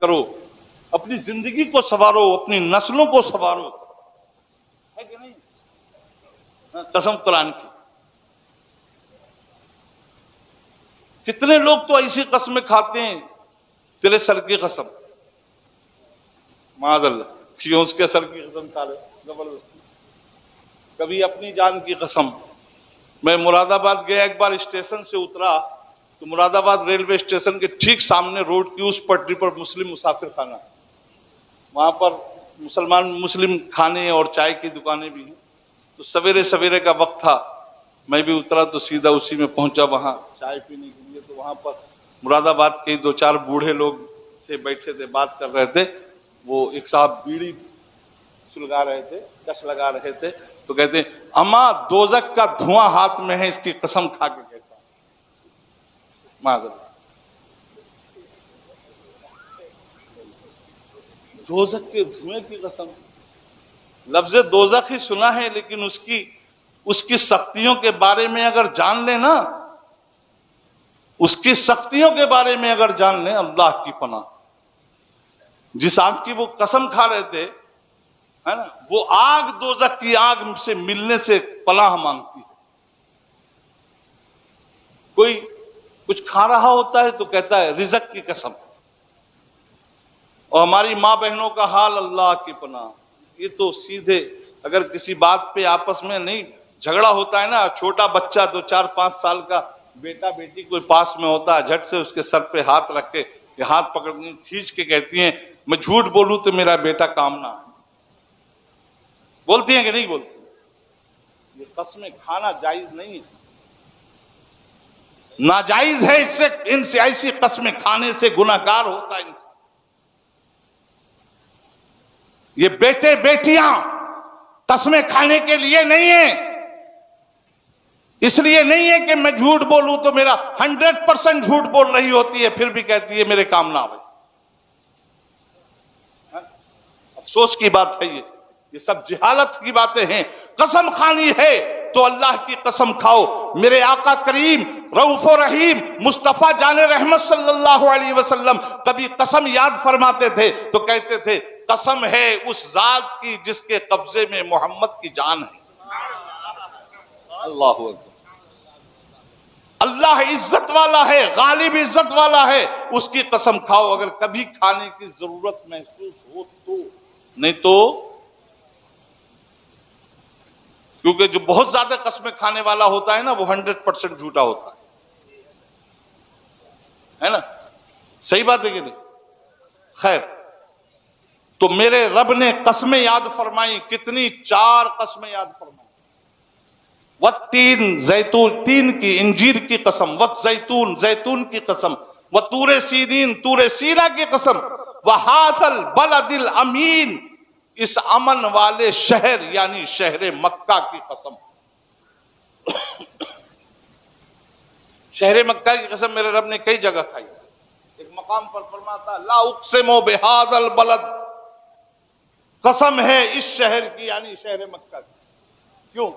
کرو، اپنی زندگی کو سنوارو، اپنی نسلوں کو سنوارو، ہے کہ نہیں؟ قسم قرآن کی. کتنے لوگ تو ایسی قسمیں کھاتے ہیں، تیرے سر کی قسم، معاذ اللہ، کیوں اس کے سر کی قسم کھا لے زبردستی، کبھی اپنی جان کی قسم. میں مراد آباد گیا ایک بار، اسٹیشن سے اترا تو مراد آباد ریلوے اسٹیشن کے ٹھیک سامنے روڈ کی اس پٹری پر مسلم مسافر خانہ، وہاں پر مسلم کھانے اور چائے کی دکانیں بھی ہیں. تو سویرے سویرے کا وقت تھا، میں بھی اترا تو سیدھا اسی میں پہنچا وہاں چائے پینے کے لیے. تو وہاں پر مراد آباد کے دو چار بوڑھے لوگ سے بیٹھے تھے، بات کر رہے تھے. وہ ایک صاحب بیڑی سلگا رہے تھے، کش لگا رہے تھے. تو کہتے ہیں اما دوزخ کا دھواں ہاتھ میں ہے، اس کی قسم کھا کے کہتا ہوں. معذرت، دوزخ کے دھوئیں کی قسم. لفظ دوزخ ہی سنا ہے، لیکن اس کی سختیوں کے بارے میں اگر جان لیں نا، اس کی سختیوں کے بارے میں اگر جان لیں، اللہ کی پناہ. جس آگ کی وہ قسم کھا رہے تھے، ہے نا، وہ آگ دوزخ کی آگ سے ملنے سے پناہ مانگتی ہے. کوئی کچھ کھا رہا ہوتا ہے تو کہتا ہے رزق کی قسم. اور ہماری ماں بہنوں کا حال اللہ کی پناہ. یہ تو سیدھے اگر کسی بات پہ آپس میں نہیں جھگڑا ہوتا ہے نا، چھوٹا بچہ 2-4-5 سال کا بیٹا بیٹی کوئی پاس میں ہوتا ہے، جھٹ سے اس کے سر پہ ہاتھ رکھ کے کہ ہاتھ پکڑ کھینچ کے کہتی ہیں میں جھوٹ بولوں تو میرا بیٹا کام نہ آئے. بولتی ہیں کہ نہیں بولتی؟ یہ قسمیں کھانا جائز نہیں ہے، ناجائز ہے. اس سے ان سے ایسی قسمیں کھانے سے گناہگار ہوتا ہے انسان. یہ بیٹے بیٹیاں قسمیں کھانے کے لیے نہیں ہیں. اس لیے نہیں ہے کہ میں جھوٹ بولوں تو میرا 100% جھوٹ بول رہی ہوتی ہے، پھر بھی کہتی ہے میرے کام نہ آئے. افسوس کی بات ہے یہ سب جہالت کی باتیں ہیں. قسم خانی ہے تو اللہ کی قسم کھاؤ. میرے آقا کریم رؤوف و رحیم مصطفیٰ جان رحمت صلی اللہ علیہ وسلم کبھی قسم یاد فرماتے تھے تو کہتے تھے قسم ہے اس ذات کی جس کے قبضے میں محمد کی جان ہے. اللہ اکبر. اللہ عزت والا ہے، غالب عزت والا ہے، اس کی قسم کھاؤ اگر کبھی کھانے کی ضرورت محسوس ہو تو. نہیں تو کیونکہ جو بہت زیادہ قسمیں کھانے والا ہوتا ہے نا، وہ 100% جھوٹا ہوتا ہے نا. صحیح بات ہے کہ نہیں؟ خیر، تو میرے رب نے قسمیں یاد فرمائی. کتنی؟ 4 قسمیں یاد فرمائی. والتین، زیتون، تین کی، انجیر کی قسم، والزیتون، زیتون کی قسم، وطور سینین، طور سینا کی قسم، وہذا البلد الامین، اس امن والے شہر یعنی شہر مکہ کی قسم. شہر مکہ کی قسم میرے رب نے کئی جگہ کھائی. ایک مقام پر فرماتا لا اقسم بہذا البلد، قسم ہے اس شہر کی یعنی شہر مکہ کی. کیوں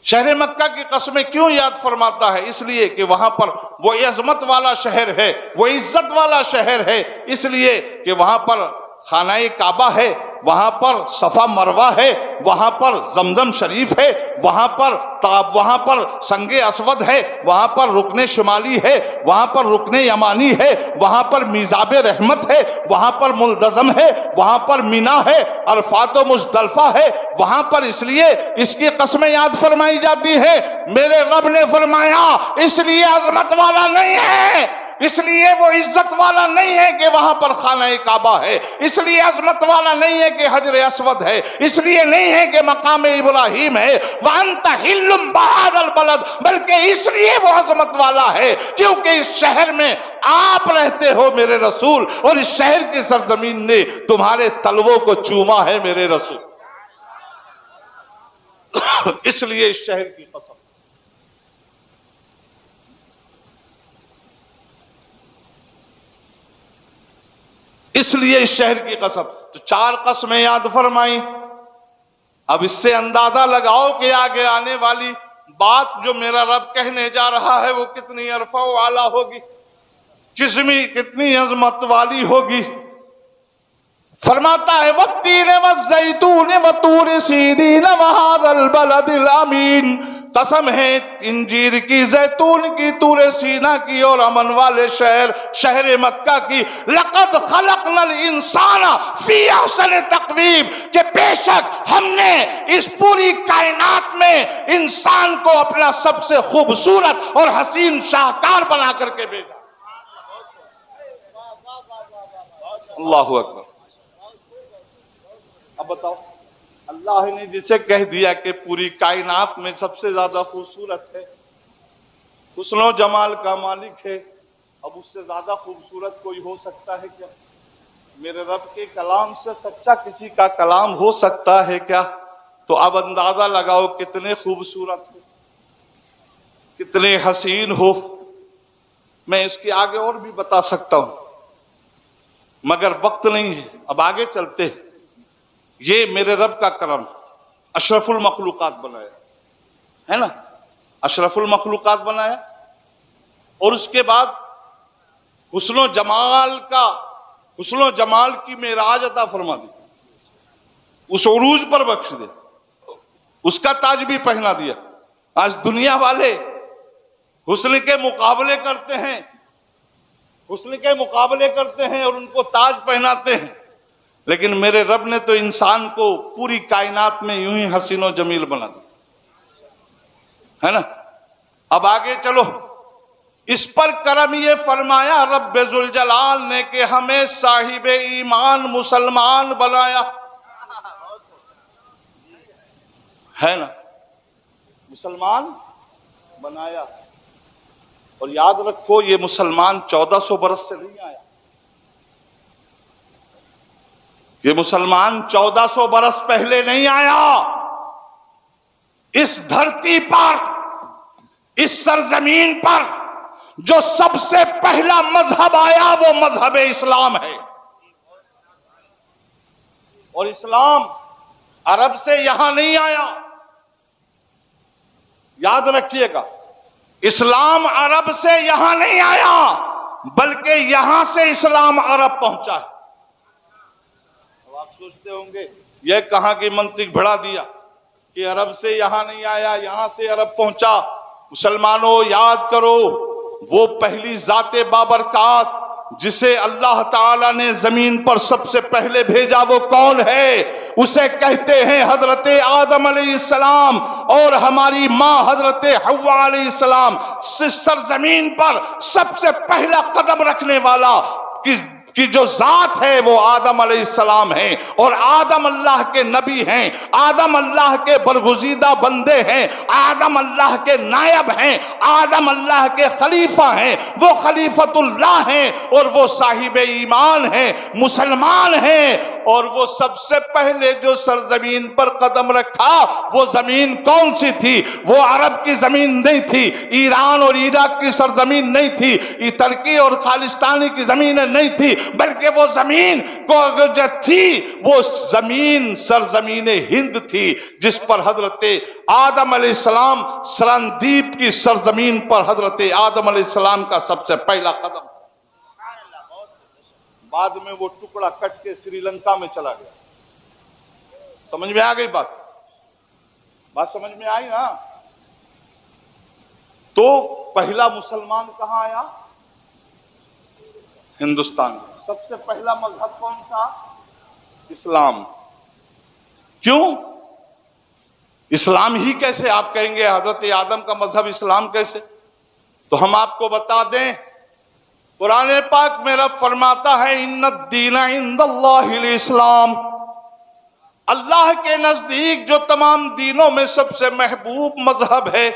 شہر مکہ کی قسمیں کیوں یاد فرماتا ہے؟ اس لیے کہ وہاں پر وہ عظمت والا شہر ہے، وہ عزت والا شہر ہے. اس لیے کہ وہاں پر خانہ کعبہ ہے، وہاں پر صفا مروہ ہے، وہاں پر زمزم شریف ہے، وہاں پر سنگ اسود ہے، وہاں پر رکن شمالی ہے، وہاں پر رکن یمانی ہے، وہاں پر میزاب رحمت ہے، وہاں پر ملتزم ہے، وہاں پر مینا ہے، عرفات و مزدلفہ ہے وہاں پر. اس لیے اس کی قسمیں یاد فرمائی جاتی ہے. میرے رب نے فرمایا اس لیے عظمت والا نہیں ہے، اس لیے وہ عزت والا نہیں ہے کہ وہاں پر خانہ کعبہ ہے، اس لیے عظمت والا نہیں ہے کہ حجر اسود ہے، اس لیے نہیں ہے کہ مقام ابراہیم ہے، وَأَنْتَ حِلٌّ بِهَذَا الْبَلَدِ، بلکہ اس لیے وہ عظمت والا ہے کیونکہ اس شہر میں آپ رہتے ہو میرے رسول، اور اس شہر کی سرزمین نے تمہارے تلووں کو چوما ہے میرے رسول. اس لیے اس شہر کی قسم. اس لیے اس شہر کی قسم. تو 4 قسمیں یاد فرمائیں. اب اس سے اندازہ لگاؤ کہ آگے آنے والی بات جو میرا رب کہنے جا رہا ہے وہ کتنی عرفہ و اعلیٰ ہوگی، کتنی عظمت والی ہوگی. فرماتا ہے والتین والزیتون وطور سینین وہذا البلد الامین، قسم ہے انجیر کی، زیتون کی، طور سینا کی اور امن والے شہر، شہر مکہ کی۔ لقد خلقنا الانسان فی احسن تقویم، کہ بے شک ہم نے اس پوری کائنات میں انسان کو اپنا سب سے خوبصورت اور حسین شاہکار بنا کر کے بھیجا۔ اللہ اکبر۔ اب بتاؤ، اللہ نے جسے کہہ دیا کہ پوری کائنات میں سب سے زیادہ خوبصورت ہے، حسن و جمال کا مالک ہے، اب اس سے زیادہ خوبصورت کوئی ہو سکتا ہے کیا؟ میرے رب کے کلام سے سچا کسی کا کلام ہو سکتا ہے کیا؟ تو اب اندازہ لگاؤ کتنے خوبصورت ہو، کتنے حسین ہو۔ میں اس کے آگے اور بھی بتا سکتا ہوں مگر وقت نہیں ہے، اب آگے چلتے ہیں۔ یہ میرے رب کا کرم، اشرف المخلوقات بنایا ہے نا، اشرف المخلوقات بنایا، اور اس کے بعد حسن و جمال کی معراج عطا فرما دی، اس عروج پر بخش دے، اس کا تاج بھی پہنا دیا۔ آج دنیا والے حسن کے مقابلے کرتے ہیں، حسن کے مقابلے کرتے ہیں اور ان کو تاج پہناتے ہیں، لیکن میرے رب نے تو انسان کو پوری کائنات میں یوں ہی حسین و جمیل بنا دیا ہے نا۔ اب آگے چلو، اس پر کرم یہ فرمایا رب ذوالجلال نے کہ ہمیں صاحب ایمان مسلمان بنایا ہے نا، مسلمان بنایا۔ اور یاد رکھو یہ مسلمان 1400 برس سے نہیں آیا، یہ مسلمان 1400 برس پہلے نہیں آیا۔ اس دھرتی پر، اس سرزمین پر جو سب سے پہلا مذہب آیا وہ مذہب اسلام ہے، اور اسلام عرب سے یہاں نہیں آیا، یاد رکھیے گا، اسلام عرب سے یہاں نہیں آیا بلکہ یہاں سے اسلام عرب پہنچا ہے۔ اب آپ سوچتے ہوں گے یہ کہاں کی منطق بڑھا دیا کہ عرب سے یہاں نہیں آیا، یہاں سے عرب پہنچا۔ مسلمانوں یاد کرو، وہ پہلی ذات بابرکات جسے اللہ تعالیٰ نے زمین پر سب سے پہلے بھیجا وہ کون ہے؟ اسے کہتے ہیں حضرت آدم علیہ السلام، اور ہماری ماں حضرت حوا علیہ السلام۔ سرزمین پر سب سے پہلا قدم رکھنے والا کی جو ذات ہے وہ آدم علیہ السلام ہیں، اور آدم اللہ کے نبی ہیں، آدم اللہ کے برگزیدہ بندے ہیں، آدم اللہ کے نائب ہیں، آدم اللہ کے خلیفہ ہیں، وہ خلیفۃ اللہ ہیں اور وہ صاحب ایمان ہیں، مسلمان ہیں۔ اور وہ سب سے پہلے جو سرزمین پر قدم رکھا وہ زمین کون سی تھی؟ وہ عرب کی زمین نہیں تھی، ایران اور عراق کی سرزمین نہیں تھی، ترکی اور خالستانی کی زمینیں نہیں تھی، بلکہ وہ زمین جو تھی وہ زمین سرزمین ہند تھی، جس پر حضرت آدم علیہ السلام سرندیپ کی سرزمین پر حضرت آدم علیہ السلام کا سب سے پہلا قدم، بعد میں وہ ٹکڑا کٹ کے سری لنکا میں چلا گیا۔ سمجھ میں آ گئی بات سمجھ میں آئی نا؟ تو پہلا مسلمان کہاں آیا؟ ہندوستان میں۔ سب سے پہلا مذہب کون تھا؟ اسلام۔ کیوں اسلام ہی کیسے؟ آپ کہیں گے حضرت آدم کا مذہب اسلام کیسے؟ تو ہم آپ کو بتا دیں، قرآن پاک میں رب فرماتا ہے ان الدین عند اللہ الاسلام، اللہ کے نزدیک جو تمام دینوں میں سب سے محبوب مذہب ہے،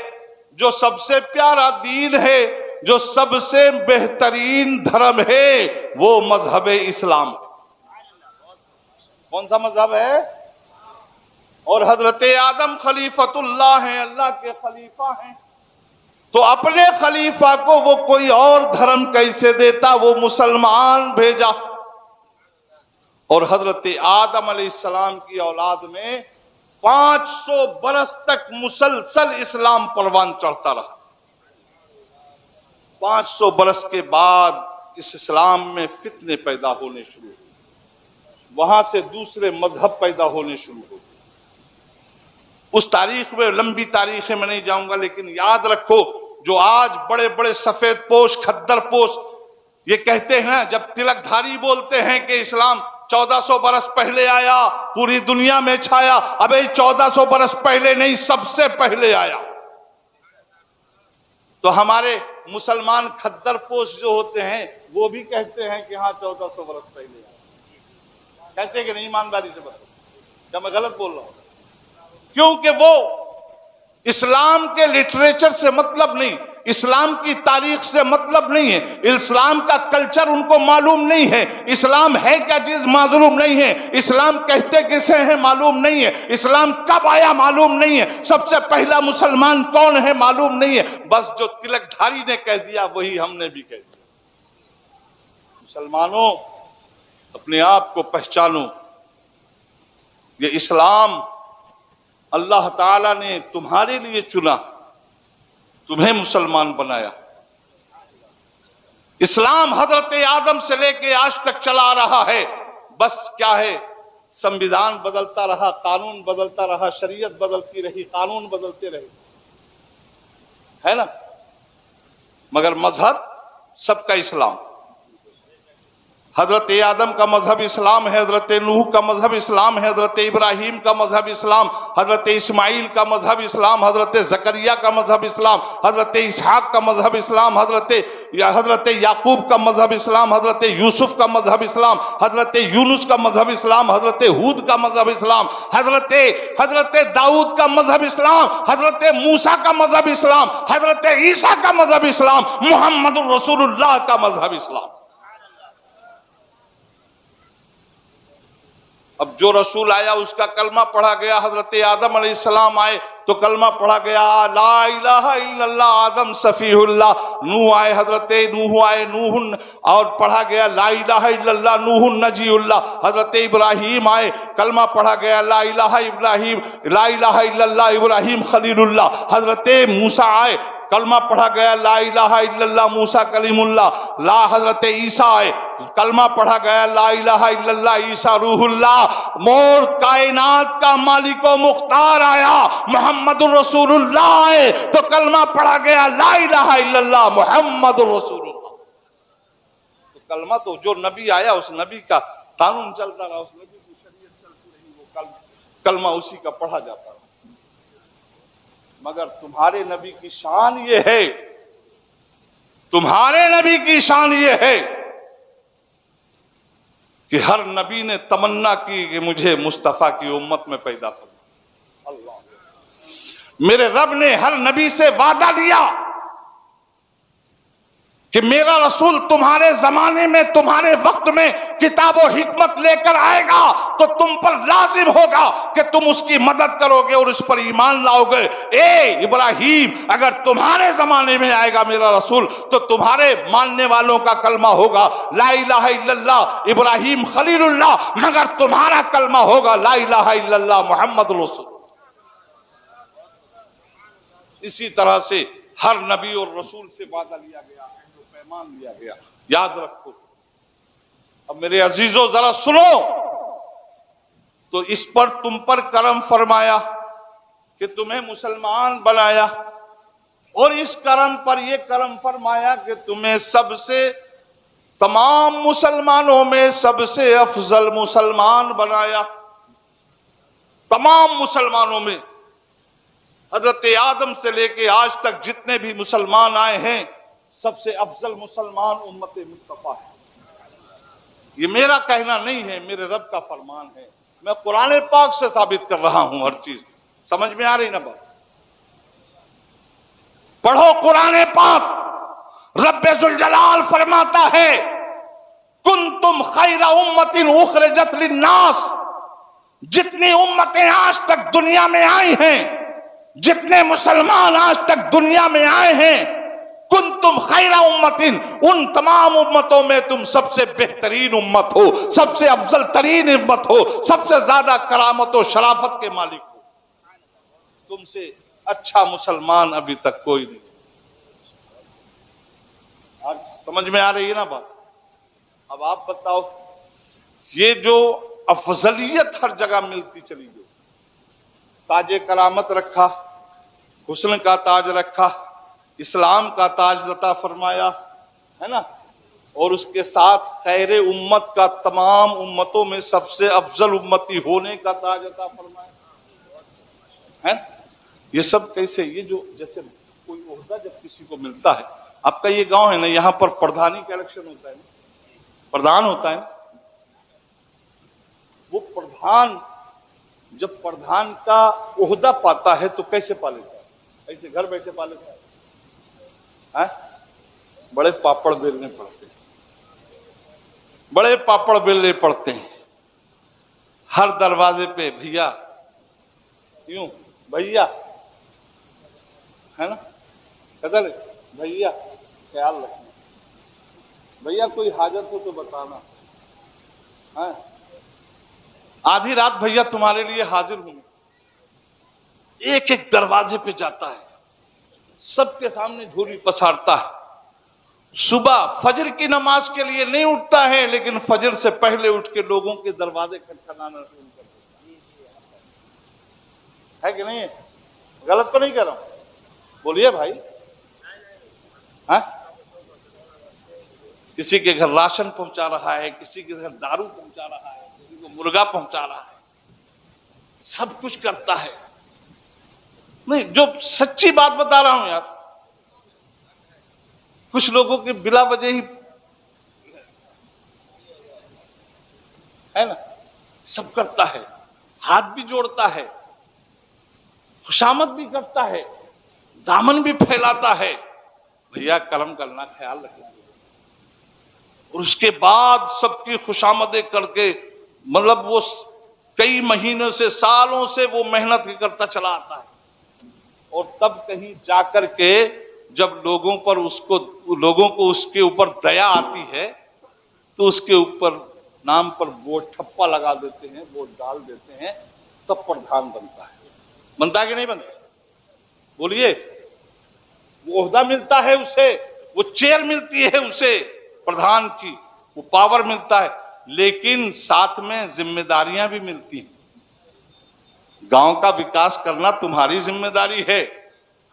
جو سب سے پیارا دین ہے، جو سب سے بہترین دھرم ہے، وہ مذہب اسلام ہے۔ کون سا مذہب ہے؟ اور حضرت آدم خلیفۃ اللہ ہیں، اللہ کے خلیفہ ہیں، تو اپنے خلیفہ کو وہ کوئی اور دھرم کیسے دیتا؟ وہ مسلمان بھیجا، اور حضرت آدم علیہ السلام کی اولاد میں 500 برس تک مسلسل اسلام پروان چڑھتا رہا۔ 500 برس کے بعد اس اسلام میں فتنے پیدا ہونے شروع ہوئے، وہاں سے دوسرے مذہب پیدا ہونے شروع ہو گئے. اس تاریخ میں لمبی تاریخ ہے، میں نہیں جاؤں گا، لیکن یاد رکھو جو آج بڑے بڑے سفید پوش کھدر پوش یہ کہتے ہیں، جب تلک دھاری بولتے ہیں کہ اسلام 1400 برس پہلے آیا، پوری دنیا میں چھایا، ابے 1400 برس پہلے نہیں، سب سے پہلے آیا. تو ہمارے مسلمان کھدر پوش جو ہوتے ہیں وہ بھی کہتے ہیں کہ ہاں 1400 برس پہلے آیا. کہتے ہیں کہ نہیں؟ ایمانداری سے بتاؤ کیا میں غلط بول رہا ہوں؟ کیونکہ وہ اسلام کے لٹریچر سے مطلب نہیں، اسلام کی تاریخ سے مطلب نہیں ہے، اسلام کا کلچر ان کو معلوم نہیں ہے، اسلام ہے کیا چیز معلوم نہیں ہے، اسلام کہتے کسے ہیں معلوم نہیں ہے، اسلام کب آیا معلوم نہیں ہے، سب سے پہلا مسلمان کون ہے معلوم نہیں ہے. بس جو تلک دھاری نے کہہ دیا وہی ہم نے بھی کہہ دیا. مسلمانوں اپنے آپ کو پہچانو. یہ اسلام اللہ تعالیٰ نے تمہارے لیے چنا، تمہیں مسلمان بنایا. اسلام حضرت آدم سے لے کے آج تک چلا رہا ہے. بس کیا ہے، سنویدھان بدلتا رہا، قانون بدلتا رہا، شریعت بدلتی رہی، قانون بدلتے رہے، ہے نا؟ مگر مذہب سب کا اسلام. حضرت آدم کا مذہب اسلام ہے، حضرت نوح کا مذہب اسلام ہے، حضرت ابراہیم کا مذہب اسلام، حضرت اسماعیل کا مذہب اسلام، حضرت زکریا کا مذہب اسلام، حضرت اسحاق کا مذہب اسلام، حضرت یعقوب کا مذہب اسلام، حضرت یوسف کا مذہب اسلام، حضرت یونس کا مذہب اسلام، حضرت ہود کا مذہب اسلام، حضرت داؤد کا مذہب اسلام، حضرت موسیٰ کا مذہب اسلام، حضرت عیسیٰ کا مذہب اسلام، محمد رسول اللہ کا مذہب اسلام. اب جو رسول آیا اس کا کلمہ پڑھا گیا. حضرت آدم علیہ السلام آئے تو کلمہ پڑھا گیا لا الہ الا اللہ آدم صفیہ اللہ. نوح آئے، حضرت نوح آئے، نوح اور پڑھا گیا لا الہ الا اللہ نوح نجی اللہ. حضرت ابراہیم آئے، کلمہ پڑھا گیا لا الہ الا اللہ ابراہیم خلیل اللہ. حضرت موسیٰ آئے، کلمہ پڑھا گیا لا الہ الا اللہ موسیٰ کلیم اللہ. حضرت عیسیٰ آئے، کلمہ پڑھا گیا لا الہ الا اللہ عیسیٰ روح اللہ. مور کائنات کا مالک و مختار آیا محمد رسول اللہ آئے تو کلمہ پڑھا گیا لا الہ الا اللہ محمد رسول اللہ. تو کلمہ تو جو نبی آیا اس نبی کا قانون چلتا رہا، اس نبی کی شریعت چلتی رہی، وہ کلمہ اسی کا پڑھا جاتا رہا. مگر تمہارے نبی کی شان یہ ہے، تمہارے نبی کی شان یہ ہے کہ ہر نبی نے تمنا کی کہ مجھے مصطفیٰ کی امت میں پیدا کرنا. اللہ، میرے رب نے ہر نبی سے وعدہ لیا کہ میرا رسول تمہارے زمانے میں، تمہارے وقت میں کتاب و حکمت لے کر آئے گا تو تم پر لازم ہوگا کہ تم اس کی مدد کرو گے اور اس پر ایمان لاؤ گے. اے ابراہیم، اگر تمہارے زمانے میں آئے گا میرا رسول تو تمہارے ماننے والوں کا کلمہ ہوگا لا الہ الا اللہ ابراہیم خلیل اللہ، مگر تمہارا کلمہ ہوگا لا الہ الا اللہ محمد رسول. اسی طرح سے ہر نبی اور رسول سے وعدہ لیا گیا، پیمان لیا گیا. یاد رکھو. اب میرے عزیزو ذرا سنو، تو اس پر تم پر کرم فرمایا کہ تمہیں مسلمان بنایا، اور اس کرم پر یہ کرم فرمایا کہ تمہیں سب سے، تمام مسلمانوں میں سب سے افضل مسلمان بنایا. تمام مسلمانوں میں حضرت آدم سے لے کے آج تک جتنے بھی مسلمان آئے ہیں سب سے افضل مسلمان امت مصطفیٰ ہے. یہ میرا کہنا نہیں ہے، میرے رب کا فرمان ہے. میں قرآن پاک سے ثابت کر رہا ہوں ہر چیز. سمجھ میں آ رہی نا بات؟ پڑھو قرآن پاک. رب ذوالجلال فرماتا ہے کنتم خیر امت اخرجت للناس. جتنی امتیں آج تک دنیا میں آئی ہیں، جتنے مسلمان آج تک دنیا میں آئے ہیں، کنتم خیر امت، ان تمام امتوں میں تم سب سے بہترین امت ہو، سب سے افضل ترین امت ہو، سب سے زیادہ کرامت و شرافت کے مالک ہو. تم سے اچھا مسلمان ابھی تک کوئی نہیں. آج سمجھ میں آ رہی ہے نا بات؟ اب آپ بتاؤ، یہ جو افضلیت ہر جگہ ملتی چلی گئی. تاج کرامت رکھا, حسن کا تاج رکھا, اسلام کا تاج عطا فرمایا ہے نا, اور اس کے ساتھ خیر امت کا, تمام امتوں میں سب سے افضل امتی ہونے کا تاج عطا فرمایا ہے. یہ سب کیسے؟ یہ جو جیسے کوئی عہدہ جب کسی کو ملتا ہے, آپ کا یہ گاؤں ہے نا, یہاں پر پردھانی کا الیکشن ہوتا ہے نا, پردھان ہوتا ہے نا, وہ پردھان جب پردھان کا عہدہ پاتا ہے تو کیسے پا لیتا ہے؟ ایسے گھر بیٹھے پا لیتا ہے؟ بڑے پاپڑ بیلنے پڑتے ہیں, بڑے پاپڑ بیلنے پڑتے ہیں. ہر دروازے پہ بھیا, یوں بھیا ہے نا, قدر بھیا, خیال رکھنا, بھیا کوئی حاجت ہو تو بتانا, آدھی رات بھیا تمہارے لیے حاضر ہوں. ایک ایک دروازے پہ جاتا ہے, سب کے سامنے جھولی پسارتا ہے. صبح فجر کی نماز کے لیے نہیں اٹھتا ہے, لیکن فجر سے پہلے اٹھ کے لوگوں کے دروازے کھٹکھٹانا شروع کر دیتا ہے کہ نہیں؟ غلط تو نہیں کر رہا ہوں, بولیے بھائی. کسی کے گھر راشن پہنچا رہا ہے, کسی کے گھر دارو پہنچا رہا ہے, کسی کو مرغا پہنچا رہا ہے, سب کچھ کرتا ہے. نہیں, جو سچی بات بتا رہا ہوں یار, کچھ لوگوں کے بلا وجہ ہی ہے نا, سب کرتا ہے, ہاتھ بھی جوڑتا ہے, خوشامد بھی کرتا ہے, دامن بھی پھیلاتا ہے. بھیا کرم کرنا, خیال رکھنا. اور اس کے بعد سب کی خوشامدیں کر کے, مطلب وہ کئی مہینوں سے, سالوں سے وہ محنت کرتا چلا آتا ہے. اور تب کہیں جا کر کے جب لوگوں کو اس کے اوپر دیا آتی ہے تو اس کے اوپر نام پر ووٹ ٹھپا لگا دیتے ہیں, ووٹ ڈال دیتے ہیں, تب پردھان بنتا ہے. بنتا ہے کہ نہیں بنتا؟ بولیے. وہ عہدہ ملتا ہے اسے, وہ چیئر ملتی ہے اسے پردھان کی, وہ پاور ملتا ہے, لیکن ساتھ میں ذمہ داریاں بھی ملتی ہیں. گاؤں کا وکاس کرنا تمہاری ذمہ داری ہے,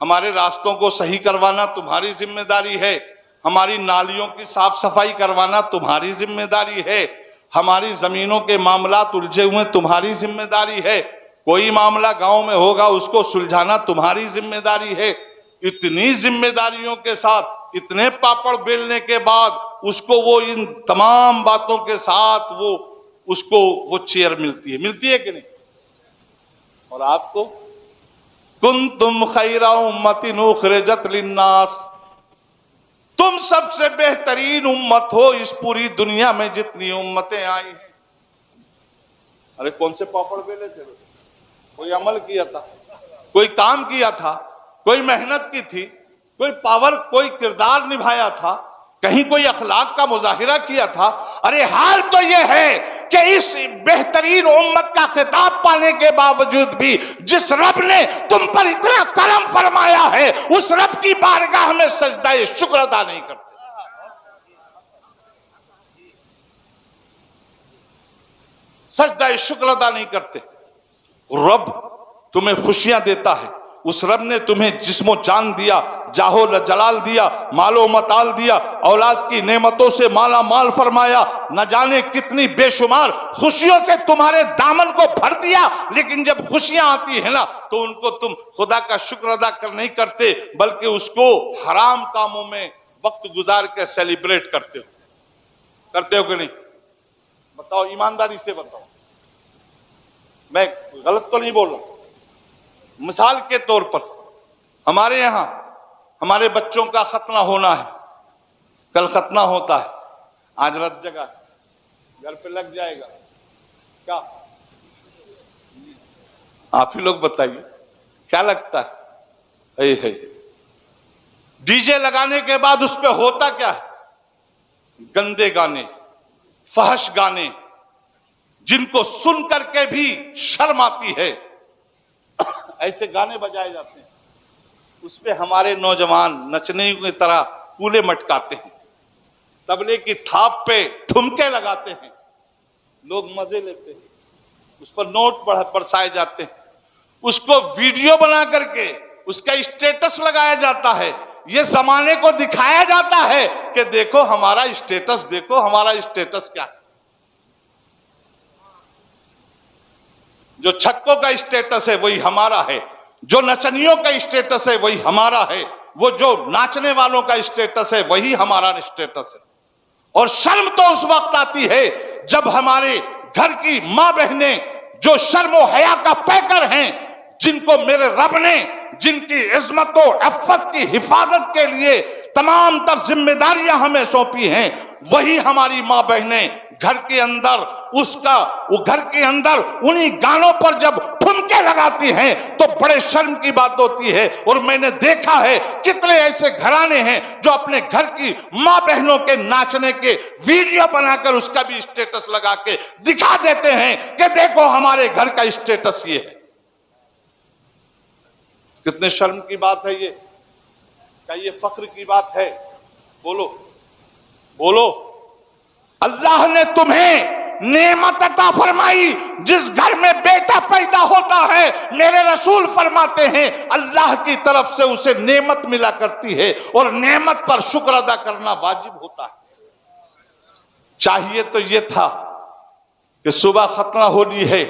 ہمارے راستوں کو صحیح کروانا تمہاری ذمہ داری ہے, ہماری نالیوں کی صاف صفائی کروانا تمہاری ذمہ داری ہے, ہماری زمینوں کے معاملات الجھے ہوئے تمہاری ذمہ داری ہے, کوئی معاملہ گاؤں میں ہوگا اس کو سلجھانا تمہاری ذمہ داری ہے. اتنی ذمہ داریوں کے ساتھ, اتنے پاپڑ بیلنے کے بعد اس کو وہ ان تمام باتوں کے ساتھ اس کو وہ چیئر ملتی ہے کہ نہیں؟ اور آپ کو کنتم خیر امۃ اخرجت للناس, تم سب سے بہترین امت ہو اس پوری دنیا میں جتنی امتیں آئی ہیں. ارے کون سے پاپڑ بیلے تھے؟ کوئی عمل کیا تھا, کوئی کام کیا تھا, کوئی محنت کی تھی, کوئی پاور, کوئی کردار نبھایا تھا, کہیں کوئی اخلاق کا مظاہرہ کیا تھا. ارے حال تو یہ ہے کہ اس بہترین امت کا خطاب پانے کے باوجود بھی جس رب نے تم پر اتنا کرم فرمایا ہے, اس رب کی بارگاہ میں سجدہ شکر ادا نہیں کرتے. سجدہ شکر ادا نہیں کرتے. رب تمہیں خوشیاں دیتا ہے, اس رب نے تمہیں جسم و جان دیا, جاہو جلال دیا, مال و متال دیا, اولاد کی نعمتوں سے مالا مال فرمایا, نہ جانے کتنی بے شمار خوشیوں سے تمہارے دامن کو بھر دیا. لیکن جب خوشیاں آتی ہیں نا تو ان کو تم خدا کا شکر ادا کر نہیں کرتے, بلکہ اس کو حرام کاموں میں وقت گزار کے سیلیبریٹ کرتے ہو کہ نہیں؟ بتاؤ, ایمانداری سے بتاؤ, میں غلط تو نہیں بول رہا. مثال کے طور پر ہمارے یہاں ہمارے بچوں کا ختنہ ہونا ہے, کل ختنہ ہوتا ہے, آج رت جگہ ہے, گھر پہ لگ جائے گا کیا؟ آپ ہی لوگ بتائیے کیا لگتا ہے؟ ڈی جے لگانے کے بعد اس پہ ہوتا کیا ہے؟ گندے گانے, فحش گانے, جن کو سن کر کے بھی شرم آتی ہے, ایسے گانے بجائے جاتے ہیں. اس پہ ہمارے نوجوان نچنے کی طرح کولے مٹکاتے ہیں, تبلے کی تھاپ پہ ٹھمکے لگاتے ہیں, لوگ مزے لیتے ہیں, اس پر نوٹ برسائے جاتے ہیں, اس کو ویڈیو بنا کر کے اس کا اسٹیٹس لگایا جاتا ہے, یہ زمانے کو دکھایا جاتا ہے کہ دیکھو ہمارا اسٹیٹس, دیکھو ہمارا اسٹیٹس کیا ہے. جو چھکوں کا اسٹیٹس ہے وہی ہمارا ہے, جو نچنیوں کا اسٹیٹس ہے وہی ہمارا ہے, وہ جو ناچنے والوں کا اسٹیٹس ہے وہی ہمارا اسٹیٹس ہے. اور شرم تو اس وقت آتی ہے جب ہمارے گھر کی ماں بہنیں جو شرم و حیا کا پیکر ہیں, جن کو میرے رب نے جن کی عظمت و عفت کی حفاظت کے لیے تمام تر ذمہ داریاں ہمیں سونپی ہیں, وہی ہماری ماں بہنیں گھر کے اندر وہ گھر کے اندر انہی گانوں پر جب ٹھمکے لگاتی ہیں تو بڑے شرم کی بات ہوتی ہے. اور میں نے دیکھا ہے کتنے ایسے گھرانے ہیں جو اپنے گھر کی ماں بہنوں کے ناچنے کے ویڈیو بنا کر اس کا بھی اسٹیٹس لگا کے دکھا دیتے ہیں کہ دیکھو ہمارے گھر کا اسٹیٹس یہ ہے. کتنے شرم کی بات ہے یہ, کیا یہ فخر کی بات ہے؟ بولو بولو. اللہ نے تمہیں نعمت عطا فرمائی, جس گھر میں بیٹا پیدا ہوتا ہے میرے رسول فرماتے ہیں اللہ کی طرف سے اسے نعمت ملا کرتی ہے, اور نعمت پر شکر ادا کرنا واجب ہوتا ہے. چاہیے تو یہ تھا کہ صبح ختنہ ہونی ہے,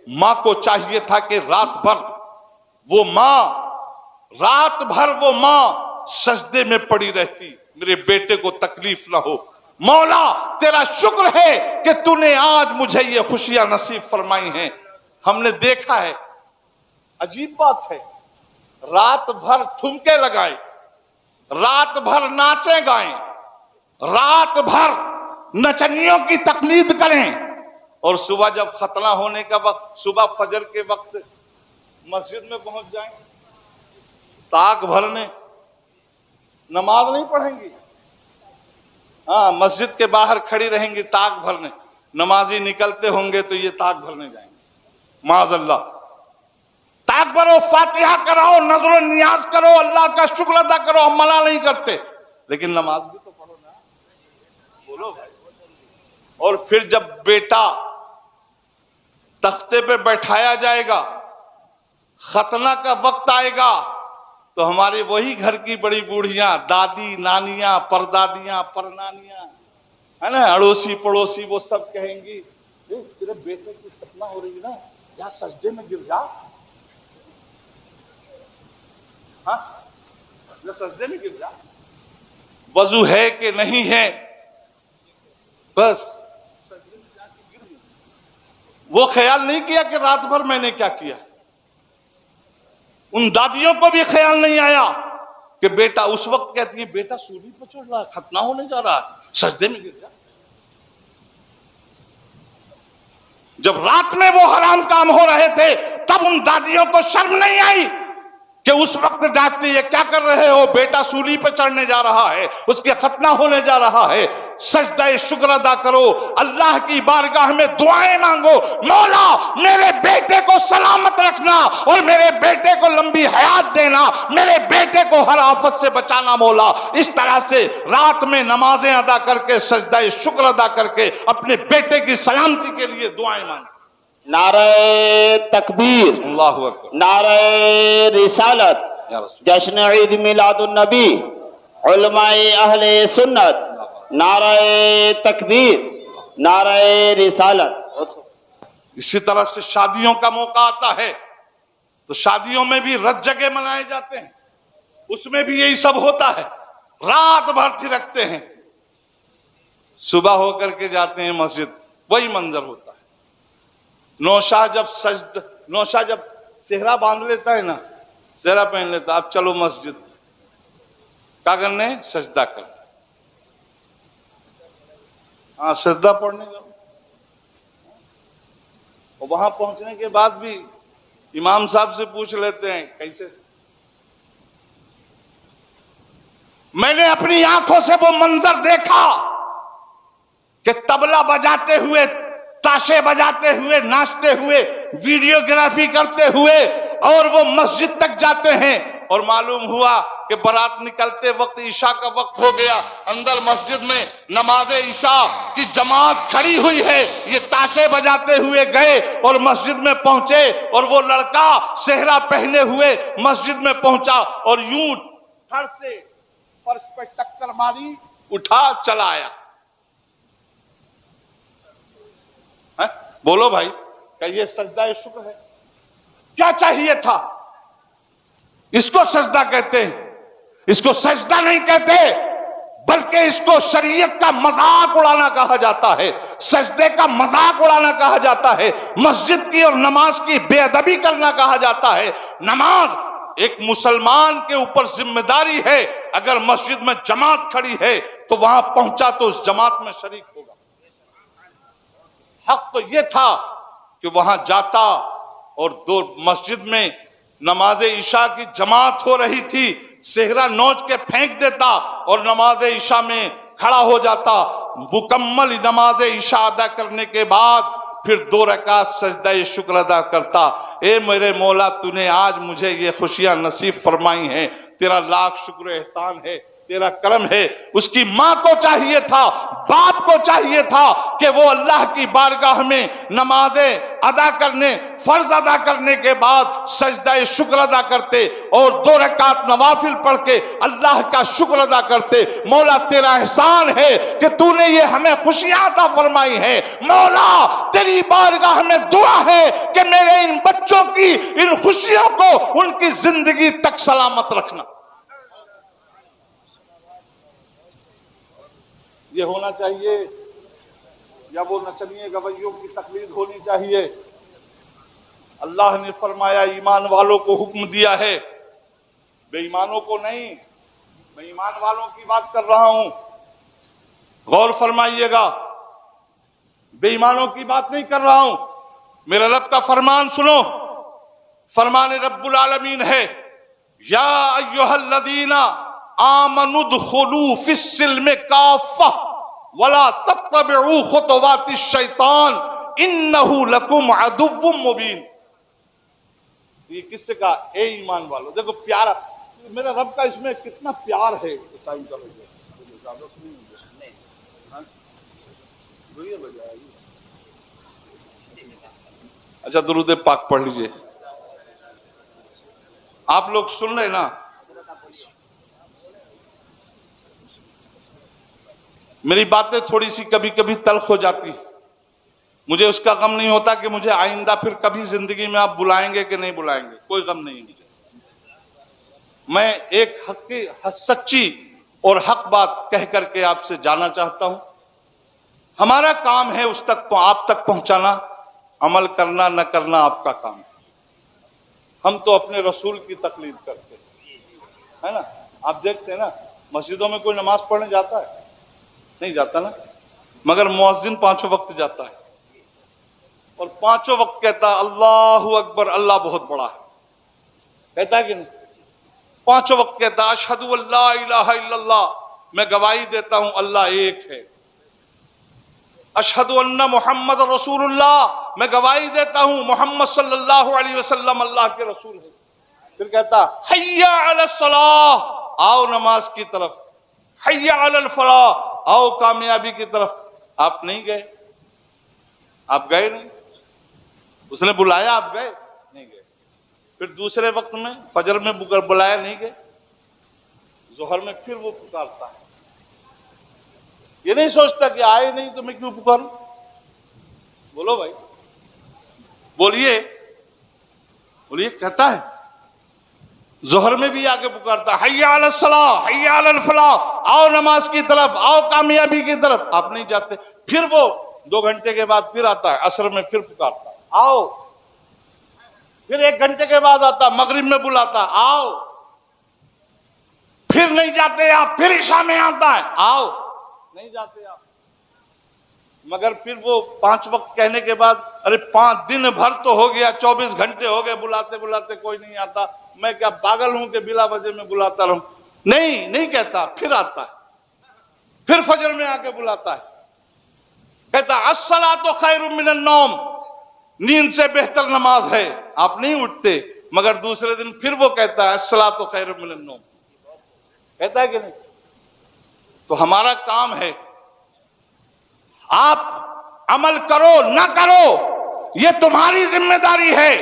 ماں کو چاہیے تھا کہ رات بھر وہ ماں سجدے میں پڑی رہتی, میرے بیٹے کو تکلیف نہ ہو. مولا تیرا شکر ہے کہ تو نے آج مجھے یہ خوشیاں نصیب فرمائی ہیں. ہم نے دیکھا ہے, عجیب بات ہے, رات بھر ٹھمکے لگائیں, رات بھر ناچیں گائیں, رات بھر نچنیوں کی تقلید کریں, اور صبح جب ختنہ ہونے کا وقت, صبح فجر کے وقت مسجد میں پہنچ جائیں, تاک بھرنے, نماز نہیں پڑھیں گی, ہاں مسجد کے باہر کھڑی رہیں گی تاک بھرنے. نمازی نکلتے ہوں گے تو یہ تاک بھرنے جائیں گے, معاذ اللہ. تاک بھرو, فاتحہ کراؤ, نظر و نیاز کرو, اللہ کا شکر ادا کرو, ہم منع نہیں کرتے, لیکن نماز بھی تو پڑھو نا. بولو بھائی. اور پھر جب بیٹا تختے پہ بیٹھایا جائے گا, ختنہ کا وقت آئے گا, تو ہمارے وہی گھر کی بڑی بوڑھیاں, دادی, نانیاں, پردادیاں, پرنانیاں, ہے نا, اڑوسی پڑوسی, وہ سب کہیں گی تیرے بیٹے کی ختنہ ہو رہی ہے نا, جا سجدے میں گر جا, ہاں سجدے میں گر جا. وضو ہے کہ نہیں ہے, بس وہ خیال نہیں کیا کہ رات بھر میں نے کیا کیا. ان دادیوں کو بھی خیال نہیں آیا کہ بیٹا, اس وقت کہتی ہے بیٹا سولی پہ چڑھ رہا ہے, ختنہ ہونے جا رہا ہے, سجدے میں گر جا. جب رات میں وہ حرام کام ہو رہے تھے تب ان دادیوں کو شرم نہیں آئی کہ اس وقت ڈانٹتے یہ کیا کر رہے ہو, بیٹا سولی پہ چڑھنے جا رہا ہے, اس کے ختنہ ہونے جا رہا ہے. سجدہ شکر ادا کرو, اللہ کی بارگاہ میں دعائیں مانگو, مولا میرے بیٹے کو سلامت رکھنا اور میرے بیٹے کو لمبی حیات دینا, میرے بیٹے کو ہر آفت سے بچانا مولا. اس طرح سے رات میں نمازیں ادا کر کے, سجدہ شکر ادا کر کے اپنے بیٹے کی سلامتی کے لیے دعائیں مانگو. نعرہ تکبیر, اللہ اکبر, نعرہ رسالت, جشن عید میلاد النبی, علماء اہل سنت, نعرہ تکبیر, نعرہ رسالت. اسی طرح سے شادیوں کا موقع آتا ہے تو شادیوں میں بھی رت جگہ منائے جاتے ہیں, اس میں بھی یہی سب ہوتا ہے, رات بھر تھرکتے ہیں, صبح ہو کر کے جاتے ہیں مسجد, وہی منظر ہوتا ہے. نوشا جب چہرہ باندھ لیتا ہے نا, چہرہ پہن لیتا, اب چلو مسجد, کیا کرنے, سجدہ کرنے. ہاں سجدہ پڑھنے جاؤ, اور وہاں پہنچنے کے بعد بھی امام صاحب سے پوچھ لیتے ہیں کیسے. میں نے اپنی آنکھوں سے وہ منظر دیکھا کہ طبلہ بجاتے ہوئے, تاشے بجاتے ہوئے, ناچتے ہوئے, ویڈیوگرافی کرتے ہوئے, اور وہ مسجد تک جاتے ہیں, اور معلوم ہوا کہ بارات نکلتے وقت عشاء کا وقت ہو گیا، اندر مسجد میں نماز عشاء کی جماعت کھڑی ہوئی ہے، یہ تاشے بجاتے ہوئے گئے اور مسجد میں پہنچے، اور وہ لڑکا صحرا پہنے ہوئے مسجد میں پہنچا اور یوں تھر سے فرش پہ ٹکر ماری، اٹھا چلا آیا۔ بولو بھائی، کہ یہ سجدہ شکر ہے؟ کیا چاہیے تھا؟ اس کو سجدہ کہتے ہیں، اس کو سجدہ نہیں کہتے، بلکہ اس کو شریعت کا مذاق اڑانا کہا جاتا ہے، سجدے کا مذاق اڑانا کہا جاتا ہے، مسجد کی اور نماز کی بے ادبی کرنا کہا جاتا ہے۔ نماز ایک مسلمان کے اوپر ذمہ داری ہے، اگر مسجد میں جماعت کھڑی ہے تو وہاں پہنچا تو اس جماعت میں شریک ہوگا۔ حق تو یہ تھا کہ وہاں جاتا اور دو مسجد میں نماز عشاء کی جماعت ہو رہی تھی، صحرا نوچ کے پھینک دیتا اور نماز عشاء میں کھڑا ہو جاتا، مکمل نماز عشاء ادا کرنے کے بعد پھر 2 رکعت سجدہ شکر ادا کرتا۔ اے میرے مولا، تو نے آج مجھے یہ خوشیاں نصیب فرمائی ہیں، تیرا لاکھ شکر احسان ہے، تیرا کرم ہے۔ اس کی ماں کو چاہیے تھا، باپ کو چاہیے تھا کہ وہ اللہ کی بارگاہ میں نمازیں ادا کرنے، فرض ادا کرنے کے بعد سجدہ شکر ادا کرتے اور 2 رکعت نوافل پڑھ کے اللہ کا شکر ادا کرتے۔ مولا تیرا احسان ہے کہ تو نے یہ ہمیں خوشیاں عطا فرمائی ہیں، مولا تیری بارگاہ میں دعا ہے کہ میرے ان بچوں کی ان خوشیوں کو ان کی زندگی تک سلامت رکھنا۔ یہ ہونا چاہیے یا وہ نچنیے گویوں کی تقلید ہونی چاہیے؟ اللہ نے فرمایا ایمان والوں کو حکم دیا ہے، بے ایمانوں کو نہیں۔ میں ایمان والوں کی بات کر رہا ہوں، غور فرمائیے گا، بے ایمانوں کی بات نہیں کر رہا ہوں۔ میرے رب کا فرمان سنو، فرمان رب العالمین ہے، یا ایھا الذین آمنوا ادخلوا فی السلم کافہ ولا تتبعوا خطوات الشیطان انہ لکم عدو مبین۔ یہ کس سے کہا؟ اے ایمان والو۔ دیکھو پیارا، میرے رب کا اس میں کتنا پیار ہے۔ اچھا درود پاک پڑھ لیجئے، آپ لوگ سن رہے نا؟ میری باتیں تھوڑی سی کبھی کبھی تلخ ہو جاتی، مجھے اس کا غم نہیں ہوتا کہ مجھے آئندہ پھر کبھی زندگی میں آپ بلائیں گے کہ نہیں بلائیں گے، کوئی غم نہیں مجھے۔ میں ایک سچی اور حق بات کہہ کر کے آپ سے جانا چاہتا ہوں۔ ہمارا کام ہے اس تک آپ تک پہنچانا، عمل کرنا نہ کرنا آپ کا کام ہے۔ ہم تو اپنے رسول کی تقلید کرتے ہیں، ہے نا؟ آپ دیکھتے ہیں نا، مسجدوں میں کوئی نماز پڑھنے جاتا ہے؟ نہیں جاتا نا، مگر مؤذن 5 وقت جاتا ہے اور 5 وقت کہتا ہے اللہ اکبر، اللہ بہت بڑا ہے، کہتا ہے کہ نہیں؟ 5 وقت کہتا ہے اشہد ان لا الہ الا اللہ، میں گواہی دیتا ہوں اللہ ایک ہے، اشہد ان محمد رسول اللہ، میں گواہی دیتا ہوں محمد صلی اللہ علیہ وسلم اللہ کے رسول ہے۔ پھر کہتا حی علی الصلاۃ، آؤ نماز کی طرف، حی علی الفلاح، آؤ کامیابی کی طرف۔ آپ نہیں گئے، آپ گئے نہیں، اس نے بلایا آپ گئے نہیں گئے۔ پھر دوسرے وقت میں فجر میں بلایا نہیں گئے، ظہر میں پھر وہ پکارتا ہے، یہ نہیں سوچتا کہ آئے نہیں تو میں کیوں پکاروں؟ بولو بھائی، بولیے بولیے، کہتا ہے ظہر میں بھی آگے پکارتا حی علی الصلاۃ، حی علی الفلاح، آؤ نماز کی طرف، آؤ کامیابی کی طرف، آپ نہیں جاتے۔ پھر وہ 2 گھنٹے کے بعد پھر آتا ہے، عصر میں پھر پکارتا ہے آؤ، پھر 1 گھنٹے کے بعد آتا، مغرب میں بلاتا آؤ، پھر نہیں جاتے آپ، پھر عشاء میں آتا ہے آؤ، نہیں جاتے آپ۔ مگر پھر وہ 5 وقت کہنے کے بعد، ارے 5 دن بھر تو ہو گیا، 24 گھنٹے ہو گئے، بلاتے بلاتے کوئی نہیں آتا، میں کیا پاگل ہوں کہ بلا وجہ میں بلاتا رہوں؟ نہیں کہتا، پھر آتا ہے، پھر فجر میں آ کے بلاتا ہے، کہتا الصلاۃ خیر من النوم، نیند سے بہتر نماز ہے، آپ نہیں اٹھتے، مگر دوسرے دن پھر وہ کہتا ہے الصلاۃ خیر من النوم۔ کہتا ہے کہ نہیں؟ تو ہمارا کام ہے، آپ عمل کرو نہ کرو یہ تمہاری ذمہ داری ہے،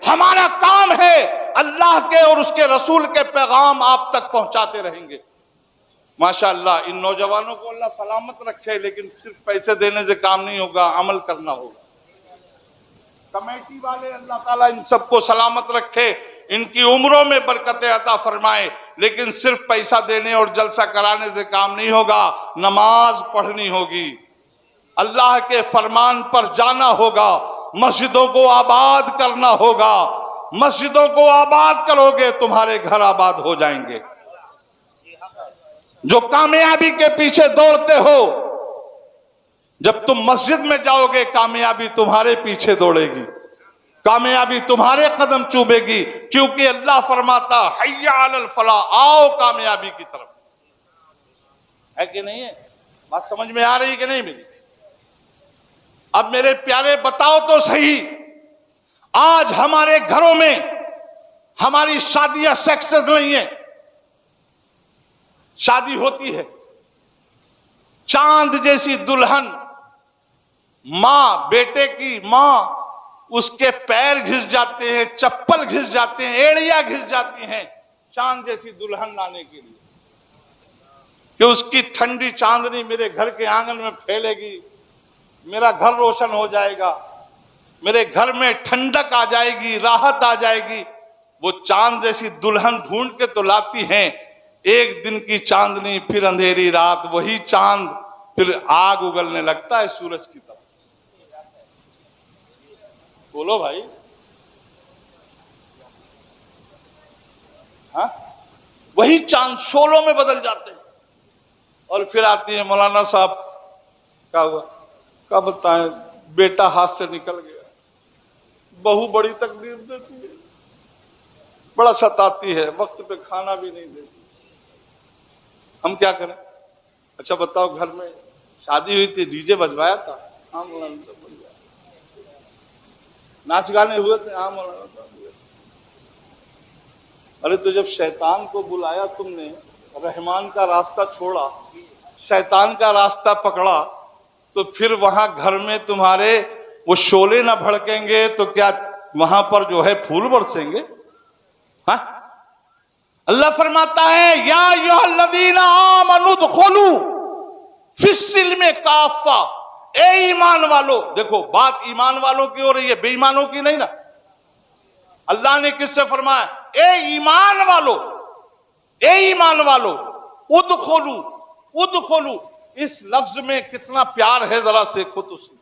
ہمارا کام ہے اللہ کے اور اس کے رسول کے پیغام آپ تک پہنچاتے رہیں گے۔ ماشاءاللہ ان نوجوانوں کو اللہ سلامت رکھے، لیکن صرف پیسے دینے سے کام نہیں ہوگا، عمل کرنا ہوگا۔ کمیٹی والے اللہ تعالیٰ ان سب کو سلامت رکھے، ان کی عمروں میں برکتیں عطا فرمائے، لیکن صرف پیسہ دینے اور جلسہ کرانے سے کام نہیں ہوگا، نماز پڑھنی ہوگی، اللہ کے فرمان پر جانا ہوگا، مسجدوں کو آباد کرنا ہوگا۔ مسجدوں کو آباد کرو گے تمہارے گھر آباد ہو جائیں گے۔ جو کامیابی کے پیچھے دوڑتے ہو، جب تم مسجد میں جاؤ گے کامیابی تمہارے پیچھے دوڑے گی، کامیابی تمہارے قدم چوبے گی، کیونکہ اللہ فرماتا حی علی الفلاح، آؤ کامیابی کی طرف۔ ہے کہ نہیں ہے؟ بات سمجھ میں آ رہی کہ نہیں میری؟ اب میرے پیارے بتاؤ تو صحیح، آج ہمارے گھروں میں ہماری شادیاں سکسیس نہیں ہیں۔ شادی ہوتی ہے، چاند جیسی دلہن، ماں، بیٹے کی ماں، اس کے پیر گھس جاتے ہیں، چپل گھس جاتے ہیں، ایڑیاں گھس جاتی ہیں چاند جیسی دلہن لانے کے لیے، کہ اس کی ٹھنڈی چاندنی میرے گھر کے آنگن میں پھیلے گی، میرا گھر روشن ہو جائے گا، میرے گھر میں ٹھنڈک آ جائے گی، راحت آ جائے گی۔ وہ چاند جیسی دلہن ڈھونڈ کے تو لاتی ہیں، ایک دن کی چاندنی، پھر اندھیری رات، وہی چاند پھر آگ اگلنے لگتا ہے سورج کی طرف۔ بولو بھائی، ہاں وہی چاند شولوں میں بدل جاتے ہیں، اور پھر آتی ہے مولانا صاحب کیا ہوا، کیا بتائیں، بیٹا ہاتھ سے نکل گیا، بہو بڑی تکلیف دیتی ہے، بڑا ستاتی ہے، وقت پہ کھانا بھی نہیں دیتی، ہم کیا کریں؟ اچھا بتاؤ، گھر میں شادی ہوئی تھی، ڈی جے بجوایا تھا؟ ہاں مولانا صاحب بجوایا۔ ناچ گانے ہوئے تھے؟ ہاں مولانا صاحب ہوئے۔ ارے تو جب شیطان کو بلایا تم نے، رحمان کا راستہ چھوڑا، شیطان کا راستہ پکڑا، تو پھر وہاں گھر میں تمہارے وہ شعلے نہ بھڑکیں گے تو کیا وہاں پر جو ہے پھول برسیں گے؟ ہاں اللہ فرماتا ہے یا ایھا الذین آمنوا ادخلوا فی السلم کافہ، اے ایمان والو۔ دیکھو بات ایمان والوں کی ہو رہی ہے، بے ایمانوں کی نہیں نا۔ اللہ نے کس سے فرمایا؟ اے ایمان والو، اے ایمان والو، ادخلوا، ادخلوا، اس لفظ میں کتنا پیار ہے ذرا سیکھو تو صحیح۔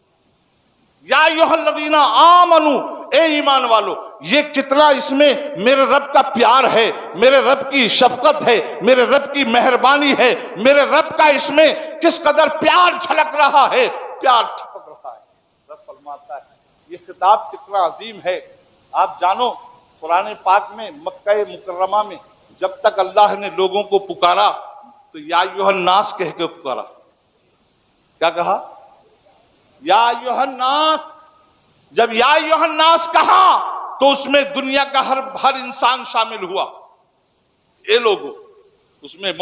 یا ایھا الذین آمنوا، اے ایمان والو، یہ کتنا اس میں میرے رب کا پیار ہے، میرے رب کی شفقت ہے، میرے رب کی مہربانی ہے، میرے رب کا اس میں کس قدر پیار جھلک رہا ہے، پیار چھپک رہا ہے۔ رب فرماتا ہے یہ خطاب کتنا عظیم ہے۔ آپ جانو قرآن پاک میں مکہ مکرمہ میں جب تک اللہ نے لوگوں کو پکارا تو یا ایھا الناس کہہ کے پکارا۔ کیا کہا؟ یا ایھا الناس۔ جب یا ایھا الناس کہا تو اس میں دنیا کا ہر انسان شامل ہوا۔ اے لوگوں، اس میں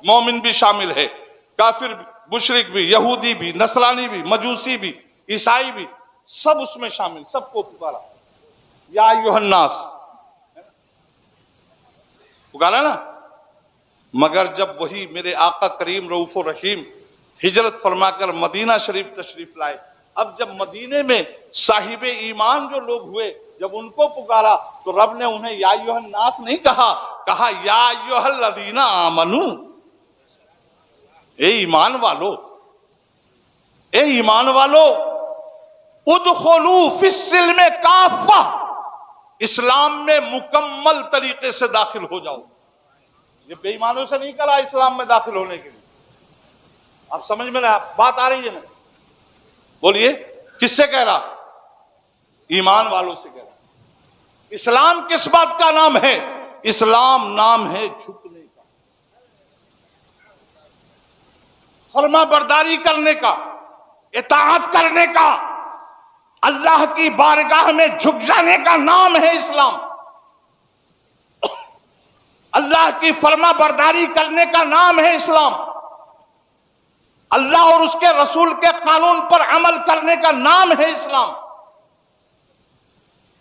مومن بھی شامل ہے، کافر بھی، مشرک بھی، یہودی بھی، نصرانی بھی، مجوسی بھی، عیسائی بھی، سب اس میں شامل، سب کو پکارا یا ایھا الناس، پکارا نا۔ مگر جب وہی میرے آقا کریم رؤوف الرحیم ہجرت فرما کر مدینہ شریف تشریف لائے، اب جب مدینے میں صاحب ایمان جو لوگ ہوئے، جب ان کو پکارا تو رب نے انہیں یا ایھا الناس نہیں کہا، کہا یا ایھا الذین آمنوا، اے ایمان والو، اے ایمان والو، ادخلوا فی السلم کافہ، اسلام میں مکمل طریقے سے داخل ہو جاؤ۔ یہ بے ایمانوں سے نہیں کرا اسلام میں داخل ہونے کے لیے۔ آپ سمجھ میں رہا، بات آ رہی ہے نا؟ بولیے کس سے کہہ رہا؟ ایمان والوں سے کہہ رہا۔ اسلام کس بات کا نام ہے؟ اسلام نام ہے جھکنے کا، فرما برداری کرنے کا، اطاعت کرنے کا، اللہ کی بارگاہ میں جھک جانے کا نام ہے اسلام۔ اللہ کی فرما برداری کرنے کا نام ہے اسلام. اللہ اور اس کے رسول کے قانون پر عمل کرنے کا نام ہے اسلام.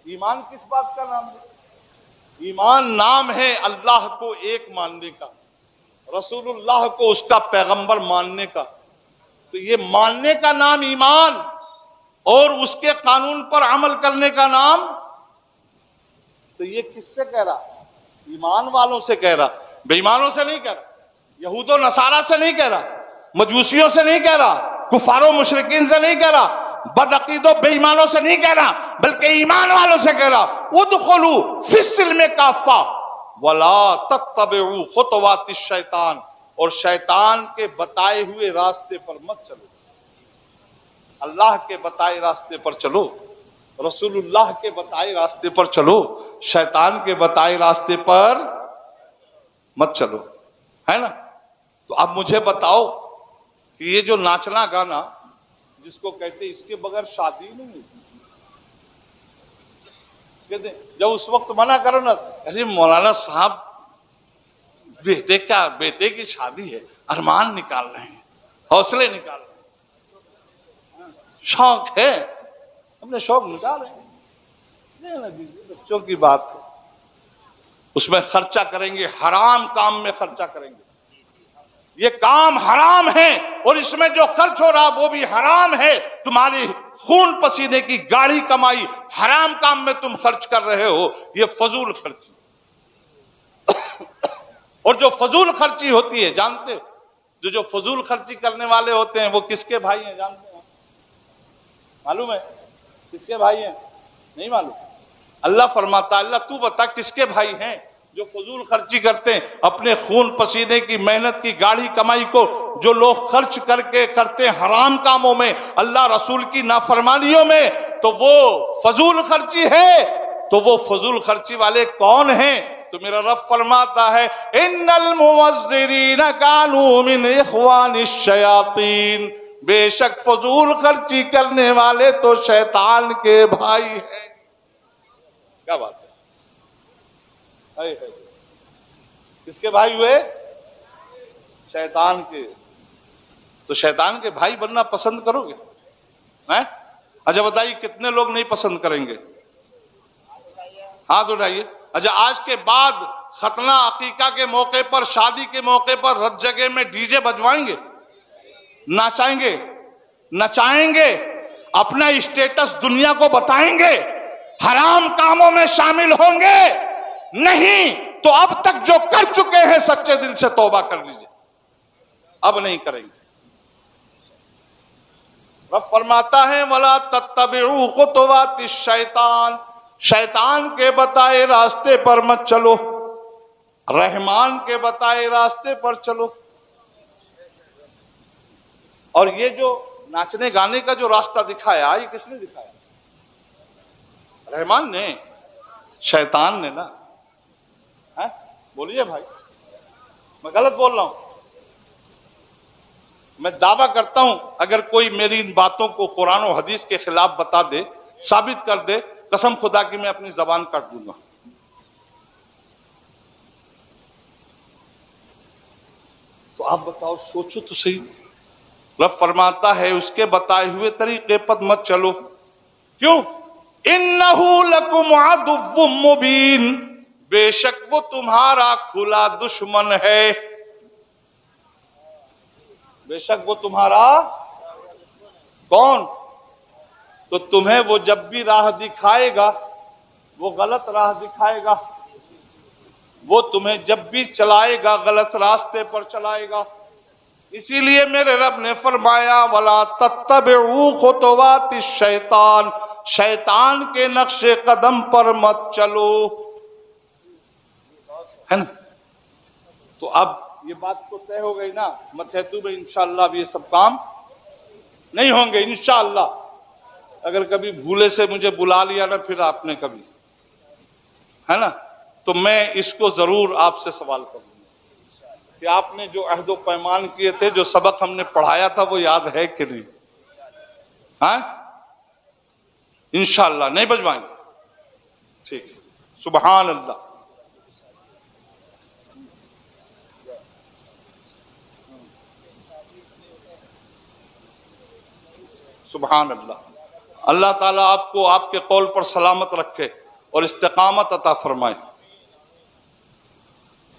ایمان کس بات کا نام ہے؟ ایمان نام ہے اللہ کو ایک ماننے کا، رسول اللہ کو اس کا پیغمبر ماننے کا. تو یہ ماننے کا نام ایمان، اور اس کے قانون پر عمل کرنے کا نام. تو یہ کس سے کہہ رہا؟ ایمان والوں سے کہہ رہا، بے ایمانوں سے نہیں کہہ رہا، یہود و نصارہ سے نہیں کہہ رہا، مجوسیوں سے نہیں کہہ رہا، کفار و مشرکین سے نہیں کہہ رہا، بدعقید و بے ایمانوں سے نہیں کہہ رہا، بلکہ ایمان والوں سے کہہ رہا. ادخلوا فی السلم کافہ ولا تتبعوا خطوات الشیطان، اور شیطان کے بتائے ہوئے راستے پر مت چلو. اللہ کے بتائے راستے پر چلو، رسول اللہ کے بتائے راستے پر چلو، شیطان کے بتائے راستے پر مت چلو. ہے نا؟ تو اب مجھے بتاؤ کہ یہ جو ناچنا گانا جس کو کہتے ہیں، اس کے بغیر شادی نہیں ہوتی. کہتے ہیں جب اس وقت منع کرو نا، ارے مولانا صاحب بیٹے کی شادی ہے، ارمان نکال رہے ہیں، حوصلے نکال رہے ہیں، شوق ہے، اپنے شوق نکال رہے ہیں. بچوں کی بات ہے، اس میں خرچہ کریں گے، حرام کام میں خرچہ کریں گے. یہ کام حرام ہے، اور اس میں جو خرچ ہو رہا وہ بھی حرام ہے. تمہاری خون پسینے کی گاڑی کمائی حرام کام میں تم خرچ کر رہے ہو. یہ فضول خرچی. اور جو فضول خرچی ہوتی ہے، جانتے جو فضول خرچی کرنے والے ہوتے ہیں وہ کس کے بھائی ہیں؟ جانتے ہیں؟ معلوم ہے کس کے بھائی ہیں؟ نہیں معلوم. اللہ فرماتا، اللہ تو بتا کس کے بھائی ہیں جو فضول خرچی کرتے ہیں؟ اپنے خون پسینے کی محنت کی گاڑی کمائی کو جو لوگ خرچ کر کے کرتے ہیں حرام کاموں میں، اللہ رسول کی نافرمانیوں میں، تو وہ فضول خرچی ہے. تو وہ فضول خرچی والے کون ہیں؟ تو میرا رب فرماتا ہے ان المبذرین کانوا من اخوان الشیاطین، بے شک فضول خرچی کرنے والے تو شیطان کے بھائی ہیں. کیا بات ہے؟ کس کے بھائی ہوئے؟ شیطان کے. تو شیطان کے بھائی بننا پسند کرو گے؟ اچھا بتائیے کتنے لوگ نہیں پسند کریں گے؟ ہاتھ اٹھائیے. اچھا آج کے بعد ختنہ عقیقہ کے موقع پر، شادی کے موقع پر رت جگہ میں ڈی جے بجوائیں گے؟ ناچائیں گے؟ نچائیں گے؟ اپنا اسٹیٹس دنیا کو بتائیں گے؟ حرام کاموں میں شامل ہوں گے؟ نہیں. تو اب تک جو کر چکے ہیں سچے دل سے توبہ کر لیجئے، اب نہیں کریں گے. رب فرماتا ہے وَلَا تَتَّبِعُوا خُطُوَاتِ الشَّيْطَانِ، شیطان کے بتائے راستے پر مت چلو، رحمان کے بتائے راستے پر چلو. اور یہ جو ناچنے گانے کا جو راستہ دکھایا، یہ کس نے دکھایا؟ رحمان نے؟ شیطان نے نا. بولیے بھائی، میں غلط بول رہا ہوں؟ میں دعویٰ کرتا ہوں اگر کوئی میری ان باتوں کو قرآن و حدیث کے خلاف بتا دے، ثابت کر دے، قسم خدا کی میں اپنی زبان کاٹ دوں گا. تو آپ بتاؤ، سوچو تو صحیح. رب فرماتا ہے اس کے بتائے ہوئے طریقے پر مت چلو. کیوں؟ انہو لکم عدو مبین، بے شک وہ تمہارا کھلا دشمن ہے. بے شک وہ تمہارا کون؟ تو تمہیں وہ جب بھی راہ دکھائے گا وہ غلط راہ دکھائے گا، وہ تمہیں جب بھی چلائے گا غلط راستے پر چلائے گا. اسی لیے میرے رب نے فرمایا وَلَا تَتَّبِعُوا خُطُوَاتِ الشَّيْطَانِ، شیطان کے نقش قدم پر مت چلو. ہے نا؟ تو اب یہ بات تو طے ہو گئی نا، متحدو میں انشاءاللہ اب یہ سب کام نہیں ہوں گے انشاءاللہ. اگر کبھی بھولے سے مجھے بلا لیا نا پھر آپ نے کبھی، ہے نا، تو میں اس کو ضرور آپ سے سوال کروں گا کہ آپ نے جو عہد و پیمان کیے تھے، جو سبق ہم نے پڑھایا تھا، وہ یاد ہے کہ نہیں؟ ہاں انشاءاللہ نہیں بجوائیں گے. ٹھیک ہے. سبحان اللہ. سبحان اللہ۔ اللہ تعالیٰ آپ کو آپ کے قول پر سلامت رکھے اور استقامت عطا فرمائے۔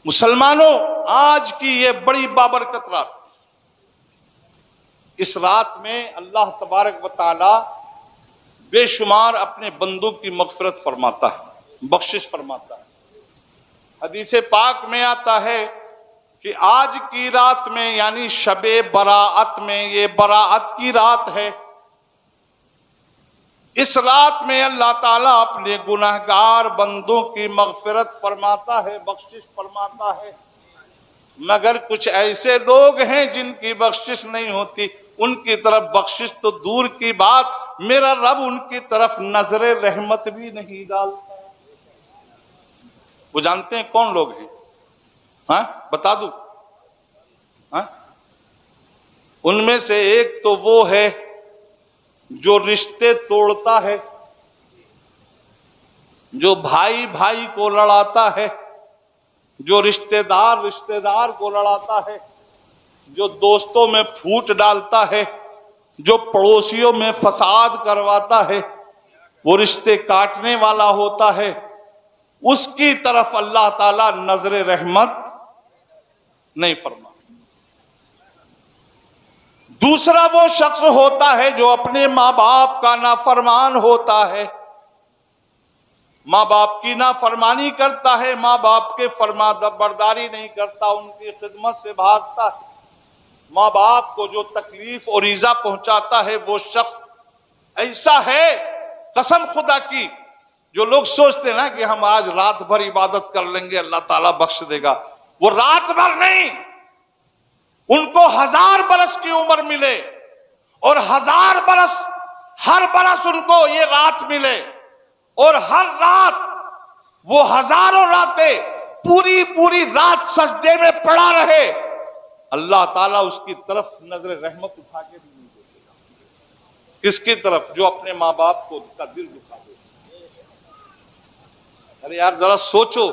مسلمانوں، آج کی یہ بڑی بابرکت رات، اس رات میں اللہ تبارک و تعالی بے شمار اپنے بندوں کی مغفرت فرماتا ہے، بخشش فرماتا ہے۔ حدیث پاک میں آتا ہے کہ آج کی رات میں یعنی شب براءت میں، یہ براءت کی رات ہے، اس رات میں اللہ تعالیٰ اپنے گناہگار بندوں کی مغفرت فرماتا ہے، بخشش فرماتا ہے۔ مگر کچھ ایسے لوگ ہیں جن کی بخشش نہیں ہوتی، ان کی طرف بخشش تو دور کی بات، میرا رب ان کی طرف نظر رحمت بھی نہیں ڈالتا۔ وہ جانتے ہیں کون لوگ ہیں؟ ہاں بتا دوں؟ ہاں، ان میں سے ایک تو وہ ہے جو رشتے توڑتا ہے، جو بھائی بھائی کو لڑاتا ہے، جو رشتے دار کو لڑاتا ہے، جو دوستوں میں پھوٹ ڈالتا ہے، جو پڑوسیوں میں فساد کرواتا ہے، وہ رشتے کاٹنے والا ہوتا ہے، اس کی طرف اللہ تعالی نظر رحمت نہیں فرما۔ دوسرا وہ شخص ہوتا ہے جو اپنے ماں باپ کا نافرمان ہوتا ہے، ماں باپ کی نافرمانی کرتا ہے، ماں باپ کے فرما برداری نہیں کرتا، ان کی خدمت سے بھاگتا ہے، ماں باپ کو جو تکلیف اور ایذا پہنچاتا ہے، وہ شخص ایسا ہے قسم خدا کی، جو لوگ سوچتے ہیں نا کہ ہم آج رات بھر عبادت کر لیں گے اللہ تعالیٰ بخش دے گا، وہ رات بھر نہیں، ان کو 1000 برس کی عمر ملے اور 1000 برس، ہر برس ان کو یہ رات ملے اور ہر رات وہ ہزاروں راتیں پوری رات سجدے میں پڑا رہے، اللہ تعالیٰ اس کی طرف نظر رحمت اٹھا کے بھی نہیں دیکھے گا۔ کس کی طرف؟ جو اپنے ماں باپ کو کا دل دکھا دے۔ ارے یار ذرا سوچو،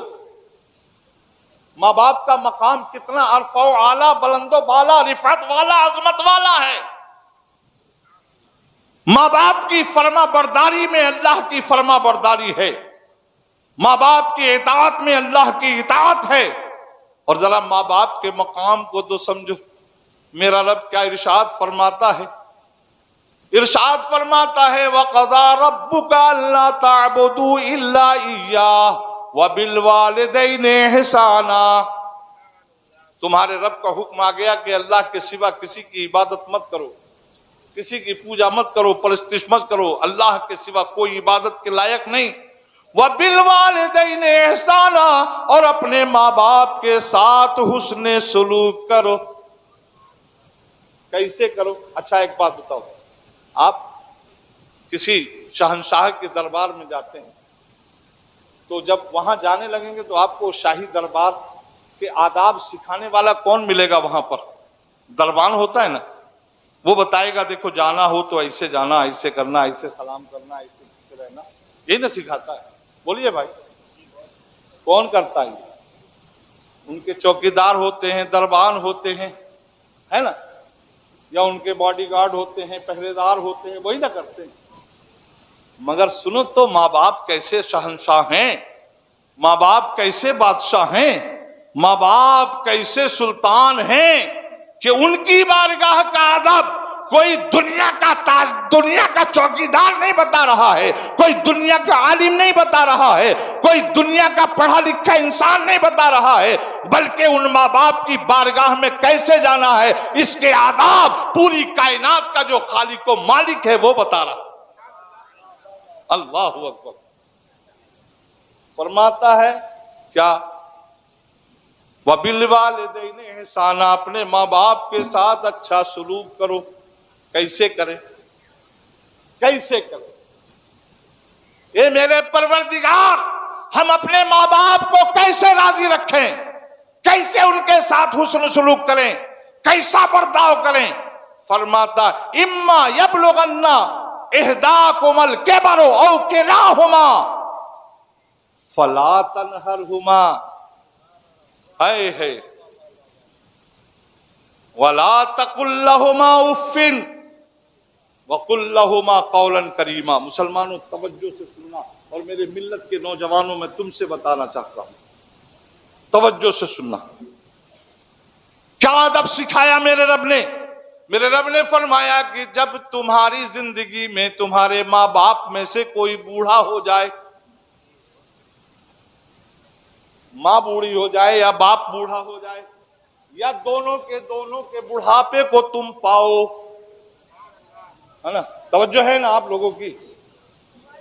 ماں باپ کا مقام کتنا عرفہ و اعلیٰ، بلند و بالا، رفعت والا، عظمت والا ہے۔ ماں باپ کی فرما برداری میں اللہ کی فرما برداری ہے، ماں باپ کی اطاعت میں اللہ کی اطاعت ہے۔ اور ذرا ماں باپ کے مقام کو تو سمجھو، میرا رب کیا ارشاد فرماتا ہے؟ ارشاد فرماتا ہے وَقَضَىٰ رَبُّكَ أَلَّا تَعْبُدُوا إِلَّا إِيَّاهُ وَبِالْوَالِدَيْنِ إِحْسَانًا۔ تمہارے رب کا حکم آ گیا کہ اللہ کے سوا کسی کی عبادت مت کرو، کسی کی پوجا مت کرو، پرستش مت کرو، اللہ کے سوا کوئی عبادت کے لائق نہیں۔ وَبِالْوَالِدَيْنِ إِحْسَانًا، اور اپنے ماں باپ کے ساتھ حسن سلوک کرو۔ کیسے کرو؟ اچھا ایک بات بتاؤ، آپ کسی شہنشاہ کے دربار میں جاتے ہیں تو جب وہاں جانے لگیں گے تو آپ کو شاہی دربار کے آداب سکھانے والا کون ملے گا؟ وہاں پر دربان ہوتا ہے نا، وہ بتائے گا دیکھو جانا ہو تو ایسے جانا، ایسے کرنا، ایسے سلام کرنا، ایسے رہنا، یہی نہ سکھاتا ہے؟ بولیے بھائی، کون کرتا ہے؟ ان کے چوکیدار ہوتے ہیں، دربان ہوتے ہیں، ہے نا، یا ان کے باڈی گارڈ ہوتے ہیں، پہرے دار ہوتے ہیں، وہی نہ کرتے ہیں۔ مگر سنو تو، ماں باپ کیسے شہنشاہ ہیں، ماں باپ کیسے بادشاہ ہیں، ماں باپ کیسے سلطان ہیں کہ ان کی بارگاہ کا ادب کوئی دنیا کا چوکیدار نہیں بتا رہا ہے، کوئی دنیا کا عالم نہیں بتا رہا ہے، کوئی دنیا کا پڑھا لکھا انسان نہیں بتا رہا ہے، بلکہ ان ماں باپ کی بارگاہ میں کیسے جانا ہے، اس کے آداب پوری کائنات کا جو خالق و مالک ہے وہ بتا رہا ہے۔ اللہ اکبر۔ فرماتا ہے کیا؟ وَبِالْوَالِدَيْنِ إِحْسَانًا، اپنے ماں باپ کے ساتھ اچھا سلوک کرو۔ کیسے کرے؟ کیسے کرے؟ اے میرے پروردگار، ہم اپنے ماں باپ کو کیسے راضی رکھیں؟ کیسے ان کے ساتھ حسن سلوک کریں؟ کیسا برتاؤ کریں؟ فرماتا اما یبلغن احداکم الکبر او کلاہما فلا تنہرہما، ہے ولا تقل لہما اف، وَقُلْ لَهُمَا قَوْلًا كَرِيمًا. مسلمانوں توجہ سے سننا، اور میرے ملت کے نوجوانوں میں تم سے بتانا چاہتا ہوں، توجہ سے سننا. کیا ادب سکھایا میرے رب نے؟ میرے رب نے فرمایا کہ جب تمہاری زندگی میں تمہارے ماں باپ میں سے کوئی بوڑھا ہو جائے، ماں بوڑھی ہو جائے یا باپ بوڑھا ہو جائے، یا دونوں کے بڑھاپے کو تم پاؤ، ہے نا؟ توجہ ہے نا آپ لوگوں کی؟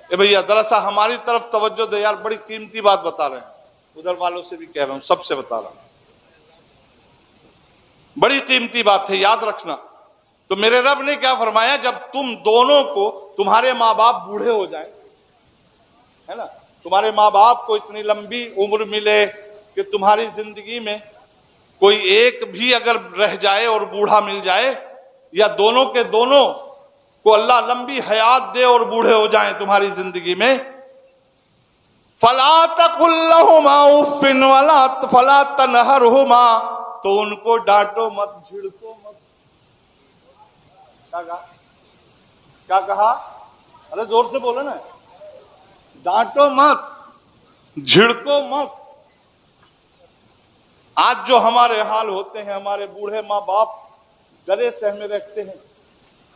اے بھیا ذرا سا ہماری طرف توجہ دے یار، بڑی قیمتی بات بتا رہے ہیں، ادھر والوں سے بھی کہہ رہا ہوں، سب سے بتا رہا ہوں، بڑی قیمتی بات ہے، یاد رکھنا. تو میرے رب نے کیا فرمایا؟ جب تم دونوں کو، تمہارے ماں باپ بوڑھے ہو جائیں، ہے نا، تمہارے ماں باپ کو اتنی لمبی عمر ملے کہ تمہاری زندگی میں کوئی ایک بھی اگر رہ جائے اور بوڑھا مل جائے، یا دونوں کے دونوں کو اللہ لمبی حیات دے اور بوڑھے ہو جائیں تمہاری زندگی میں، فَلَا تَقُلْ لَهُمَا أُفٍّ وَلَا فَلَا تَنْهَرْهُمَا، تو ان کو ڈانٹو مت، جھڑکو مت. کیا کہا؟ ارے زور سے بولو نا. ڈانٹو مت، جھڑکو مت. آج جو ہمارے حال ہوتے ہیں، ہمارے بوڑھے ماں باپ ڈرے سہمے رکھتے ہیں،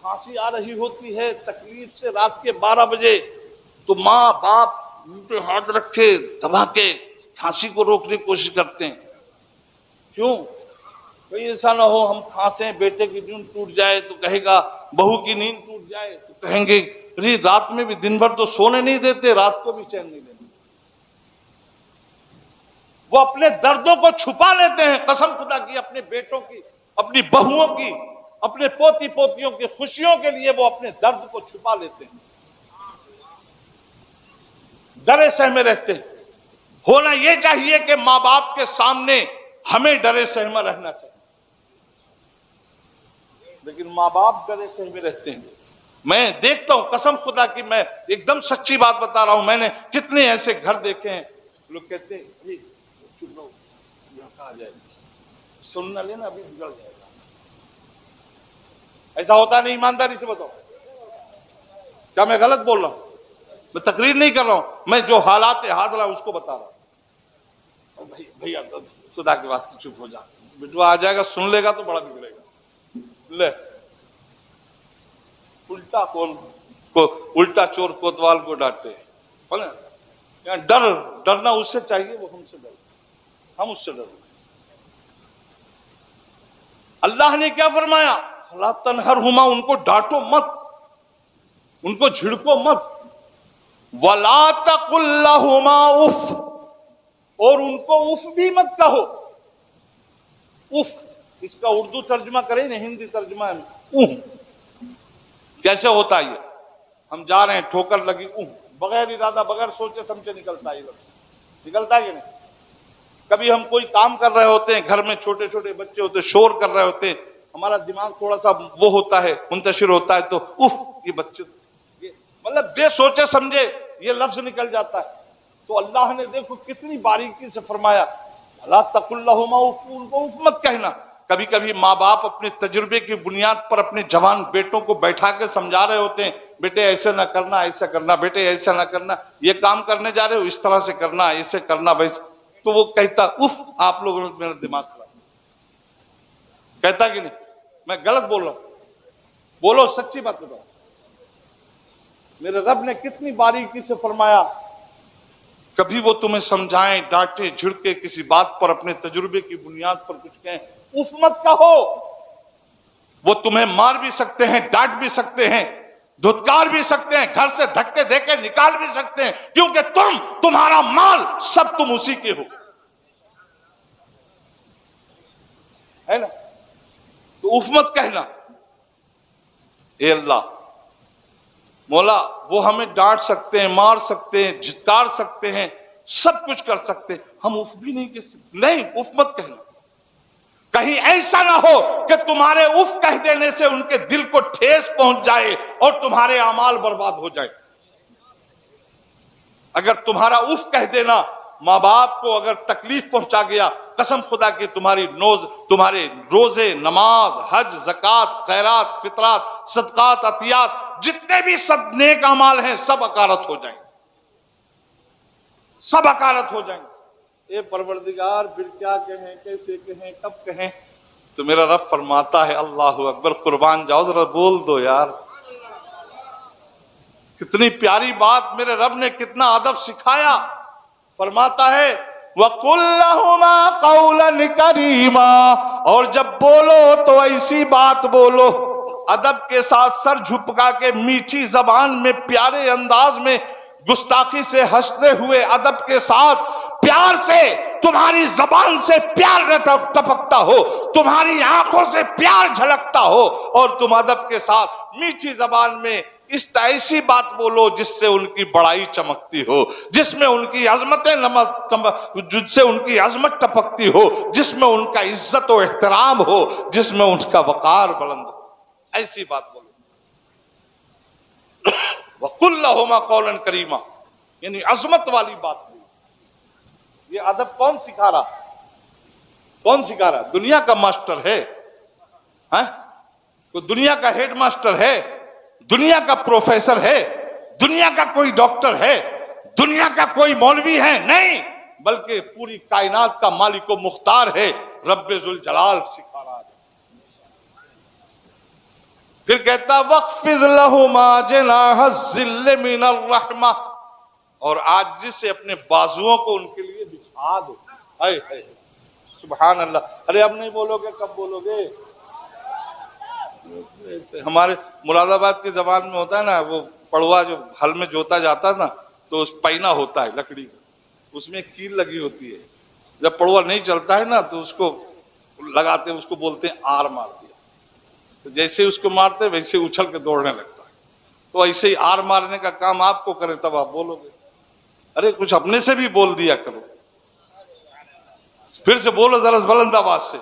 کھانسی آ رہی ہوتی ہے تکلیف سے رات کے 12 بجے، تو ماں باپ منہ پہ ہاتھ رکھے دبا کے کھانسی کو روکنے کی کوشش کرتے ہیں. کیوں؟ کوئی ایسا نہ ہو ہم کھانسیں، بیٹے کی نیند ٹوٹ جائے تو کہے گا، بہو کی نیند ٹوٹ جائے تو کہیں گے رات میں بھی دن بھر تو سونے نہیں دیتے، رات کو بھی چین نہیں دیتے. وہ اپنے دردوں کو چھپا لیتے ہیں، قسم خدا کی، اپنے بیٹوں کی، اپنی بہوؤں کی، اپنے پوتی پوتیوں کی خوشیوں کے لیے وہ اپنے درد کو چھپا لیتے ہیں، ڈرے سہمے رہتے ہیں. ہونا یہ چاہیے کہ ماں باپ کے سامنے ہمیں ڈرے سہمے رہنا چاہیے، لیکن ماں باپ ڈرے سہمے رہتے ہیں. میں دیکھتا ہوں، قسم خدا کی میں ایک دم سچی بات بتا رہا ہوں، میں نے کتنے ایسے گھر دیکھے ہیں، لوگ کہتے ہیں چپ رہو، لڑکا آ جائے گا، سن نہ لینا ابھی بگڑ جائے گا. ایسا ہوتا نہیں؟ ایمانداری سے بتاؤ، کیا میں غلط بول رہا ہوں؟ میں تقریر نہیں کر رہا ہوں، میں جو حالات حاضرہ اس کو بتا رہا ہوں. بھیا خدا کے واسطے چپ ہو جا، بٹوا آ جائے گا، سن لے گا تو بڑا بگڑے گا. لے الٹا کون کو، الٹا چور کوتوال کو ڈانٹتے ہیں. ڈرنا اس سے چاہیے، وہ ہم سے ڈر، ہم اس سے ڈر. اللہ نے کیا فرمایا؟ فَلَا تَنْهَرْهُمَا، ان کو ڈانٹو مت، ان کو جھڑکو مت. وَلَا تَقُلْ لَهُمَا اُفٍّ، اور ان کو اف بھی مت کہو. اف، اس کا اردو ترجمہ کریں نا، ہندی ترجمہ ہے کیسے ہوتا ہے؟ یہ ہم جا رہے ہیں، ٹھوکر لگی، بغیر ارادہ، بغیر سوچے سمجھے نکلتا ہے، یہ نکلتا ہے کہ نہیں؟ کبھی ہم کوئی کام کر رہے ہوتے ہیں، گھر میں چھوٹے چھوٹے بچے ہوتے ہیں، شور کر رہے ہوتے ہیں، ہمارا دماغ تھوڑا سا وہ ہوتا ہے، منتشر ہوتا ہے، تو اف، یہ بچے، مطلب بے سوچے سمجھے یہ لفظ نکل جاتا ہے. تو اللہ نے دیکھو کتنی باریکی سے فرمایا، لا تقل لہما اف، ان کو اف مت کہنا. کبھی کبھی ماں باپ اپنے تجربے کی بنیاد پر اپنے جوان بیٹوں کو بیٹھا کے سمجھا رہے ہوتے ہیں، بیٹے ایسے نہ کرنا، ایسا کرنا، بیٹے ایسا نہ کرنا، یہ کام کرنے جا رہے ہو اس طرح سے کرنا، ایسے کرنا، ویسے. تو وہ کہتا اف، آپ لوگوں نے میرا دماغ خراب کہتا کہ نہیں؟ میں غلط بول رہا ہوں؟ بولو، سچی بات بتاؤ. میرے رب نے کتنی باریکی سے فرمایا. کبھی وہ تمہیں سمجھائیں، ڈانٹے، جھڑکے، کسی بات پر اپنے تجربے کی بنیاد پر کچھ کہیں، اف مت کہو. وہ تمہیں مار بھی سکتے ہیں، ڈانٹ بھی سکتے ہیں، دھتکار بھی سکتے ہیں، گھر سے دھکے دے کے نکال بھی سکتے ہیں، کیونکہ تمہارا مال سب تم اسی کے ہو، ہے نا؟ تو اف مت کہنا. اے اللہ مولا، وہ ہمیں ڈانٹ سکتے ہیں، مار سکتے ہیں، جھتکار سکتے ہیں، سب کچھ کر سکتے ہیں، ہم اف بھی نہیں کہہ سکتے. نہیں، اف مت کہنا. کہیں ایسا نہ ہو کہ تمہارے اف کہہ دینے سے ان کے دل کو ٹھیس پہنچ جائے اور تمہارے اعمال برباد ہو جائے. اگر تمہارا اف کہہ دینا ماں باپ کو اگر تکلیف پہنچا گیا، قسم خدا کی تمہارے روزے، نماز، حج، زکوٰۃ، خیرات، فطرات، صدقات، عطیات، جتنے بھی سب نیک اعمال ہیں سب اکارت ہو جائیں گے، سب اکارت ہو جائیں گے۔ اے پروردگار پھر کیا کہیں، کیسے کہیں، کب کہیں؟ تو میرا رب فرماتا ہے، اللہ اکبر، قربان جاؤ ذرا بول دو یار، کتنی پیاری بات میرے رب نے، کتنا ادب سکھایا۔ فرماتا ہے وَقُلْ لَهُمَا قَوْلًا كَرِيمًا، اور جب بولو تو ایسی بات بولو، ادب کے ساتھ سر جھکا کے، میٹھی زبان میں، پیارے انداز میں، گستاخی سے ہنستے ہوئے، ادب کے ساتھ پیار سے، تمہاری زبان سے پیار ٹپکتا ہو، تمہاری آنکھوں سے پیار جھلکتا ہو، اور تم ادب کے ساتھ میٹھی زبان میں ایسی بات بولو جس سے ان کی بڑائی چمکتی ہو، جس میں ان کی جس سے ان کی عظمت ٹپکتی ہو، جس میں ان کا عزت و احترام ہو، جس میں ان کا وقار بلند ہو، ایسی بات بولو۔ وَقُلْ لَهُمَا قَوْلًا كَرِيمًا، یعنی عظمت والی بات بولو۔ یہ ادب کون سکھا رہا؟ کون سکھا رہا؟ دنیا کا ماسٹر ہے، کوئی دنیا کا ہیڈ ماسٹر ہے، دنیا کا پروفیسر ہے، دنیا کا کوئی ڈاکٹر ہے، دنیا کا کوئی مولوی ہے؟ نہیں، بلکہ پوری کائنات کا مالک و مختار ہے رب ذوالجلال سکھا رہا ہے۔ پھر کہتا وَاخْفِضْ لَهُمَا جَنَاحَ الذِّلِّ مِنَ الرَّحْمَةِ، اور عاجزی سے اپنے بازوؤں کو ان کے لیے بچھا دو۔ ہائے ہائے سبحان اللہ۔ ارے اب نہیں بولو گے، کب بولو گے؟ ہمارے مراد آباد کی زبان میں ہوتا ہے نا، وہ پڑوا جو ہل میں جوتا جاتا ہے نا، تو اس پائنا ہوتا ہے لکڑی کا، اس میں کیل لگی ہوتی ہے، جب پڑوا نہیں چلتا ہے نا تو اس کو لگاتے ہیں، اس کو بولتے ہیں آر مار دیا، تو جیسے اس کو مارتے ویسے اچھل کے دوڑنے لگتا ہے۔ تو ایسے ہی آر مارنے کا کام آپ کو کرے تب آپ بولو گے۔ ارے کچھ اپنے سے بھی بول دیا کرو، پھر سے بولو ذرا بلند آواز سے۔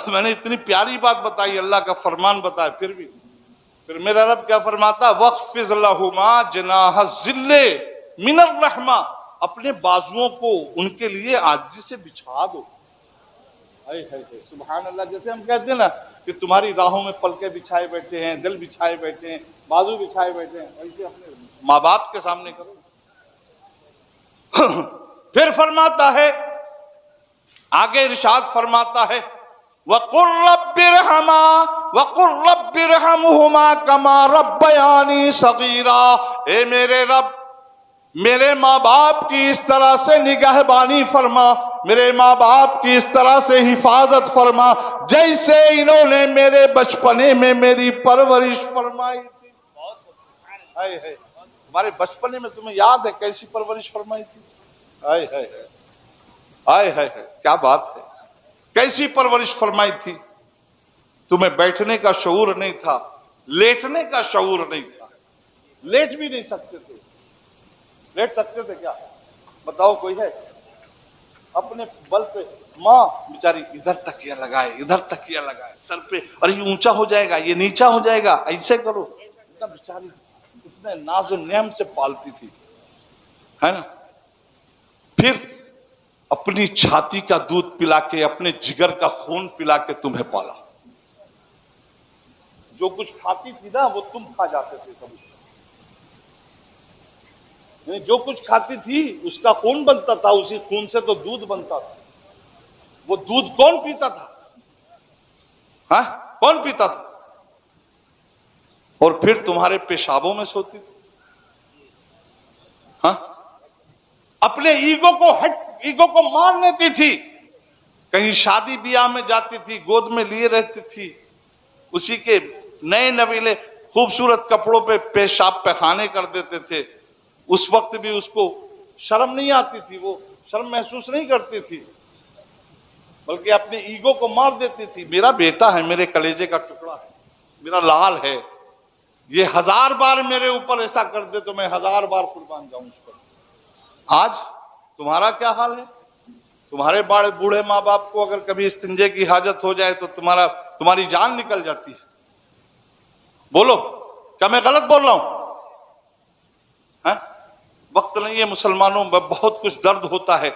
میں نے اتنی پیاری بات بتائی، اللہ کا فرمان بتایا، پھر میرا رب کیا فرماتا؟ وَاخْفِضْ لَهُمَا جَنَاحَ الذِّلِّ مِنَ الرَّحْمَةِ، اپنے بازوؤں کو ان کے لیے عاجزی سے بچھا دو۔ سبحان اللہ۔ جیسے ہم کہتے ہیں نا کہ تمہاری راہوں میں پلکے بچھائے بیٹھے ہیں، دل بچھائے بیٹھے ہیں، بازو بچھائے بیٹھے ہیں، ویسے اپنے ماں باپ کے سامنے کرو۔ پھر فرماتا ہے، آگے ارشاد فرماتا ہے وَقُلْ رَبِّ ارْحَمْهُمَا وَقُلْ رَبِّ ارْحَمْهُمَا كَمَا رَبَّيَانِي صَغِيرًا، اے میرے رب، میرے ماں باپ کی اس طرح سے نگہبانی فرما، میرے ماں باپ کی اس طرح سے حفاظت فرما جیسے انہوں نے میرے بچپنے میں میری پرورش فرمائی تھی۔ ہمارے بچپنے میں تمہیں یاد ہے کیسی پرورش فرمائی تھی؟ ہائے ہائے ہائے ہائے، کیا بات ہے، کیسی پرورش فرمائی تھی۔ تمہیں بیٹھنے کا شعور نہیں تھا، لیٹنے کا شعور نہیں تھا، لیٹ بھی نہیں سکتے تھے۔ لیٹ سکتے تھے کیا؟ بتاؤ کوئی ہے؟ اپنے بل پہ ماں بیچاری ادھر تکیہ لگائے، ادھر تکیہ لگائے سر پہ، اور یہ اونچا ہو جائے گا، یہ نیچا ہو جائے گا، ایسے کرو۔ اتنا بیچاری اتنے ناز و نعم سے پالتی تھی، ہے نا۔ پھر اپنی چھاتی کا دودھ پلا کے، اپنے جگر کا خون پلا کے تمہیں پالا۔ جو کچھ کھاتی تھی نا وہ تم کھا جاتے تھے سب، جو کچھ کھاتی تھی اس کا خون بنتا تھا، اسی خون سے تو دودھ بنتا تھا۔ وہ دودھ کون پیتا تھا؟ ہاں کون پیتا تھا؟ اور پھر تمہارے پیشابوں میں سوتی تھی۔ ہاں اپنے ایگو کو مان لیتی تھی، کہیں شادی بیاہ میں جاتی تھی گود میں لیے رہتی تھی، اسی کے نئے نویلے خوبصورت کپڑوں پہ پیشاب پیخانے کر دیتے تھے، اس وقت بھی اس کو شرم نہیں آتی تھی، وہ شرم محسوس نہیں کرتی تھی، بلکہ اپنے ایگو کو مار دیتی تھی۔ میرا بیٹا ہے، میرے کلیجے کا ٹکڑا ہے، میرا لال ہے، یہ 1000 بار میرے اوپر ایسا کر دے تو میں 1000 بار قربان جاؤں اس پر۔ آج تمہارا کیا حال ہے؟ تمہارے بوڑھے ماں باپ کو اگر کبھی استنجے کی حاجت ہو جائے تو تمہاری جان نکل جاتی ہے۔ بولو کیا میں غلط بول رہا ہوں؟ وقت نہیں ہے مسلمانوں میں، بہت کچھ درد ہوتا ہے،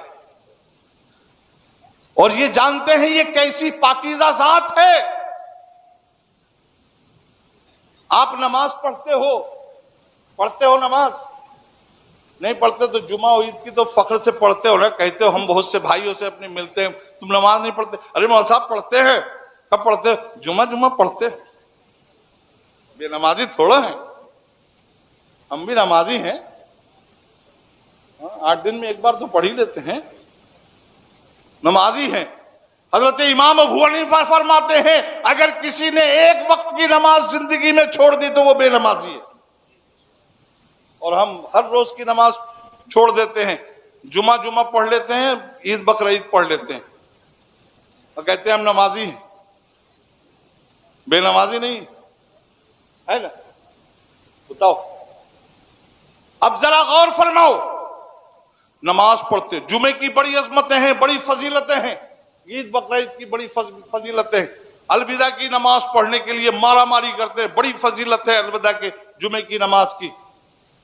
اور یہ جانتے ہیں یہ کیسی پاکیزہ ذات ہے۔ آپ نماز پڑھتے ہو نماز نہیں پڑھتے تو جمعہ و عید کی تو فخر سے پڑھتے ہو نا, کہتے ہو ہم بہت سے بھائیوں سے اپنے ملتے ہیں, تم نماز نہیں پڑھتے. ارے مولانا صاحب پڑھتے ہیں. کب پڑھتے ہو؟ جمعہ پڑھتے. بے نمازی تھوڑا ہیں, ہم بھی نمازی ہیں, 8 دن میں ایک بار تو پڑھ ہی لیتے ہیں, نمازی ہیں. حضرت امام ابو حنیفہ فرماتے ہیں اگر کسی نے ایک وقت کی نماز زندگی میں چھوڑ دی تو وہ بے نمازی ہے. اور ہم ہر روز کی نماز چھوڑ دیتے ہیں, جمعہ پڑھ لیتے ہیں, عید بقر عید پڑھ لیتے ہیں اور کہتے ہیں ہم نمازی ہیں. بے نمازی نہیں ہے نا؟ بتاؤ. اب ذرا غور فرماؤ, نماز پڑھتے, جمعے کی بڑی عظمتیں ہیں, بڑی فضیلتیں ہیں, عید بقر عید کی بڑی فضیلتیں ہیں, الوداع کی نماز پڑھنے کے لیے مارا ماری کرتے ہیں, بڑی فضیلت ہے الوداع کے جمعے کی نماز کی.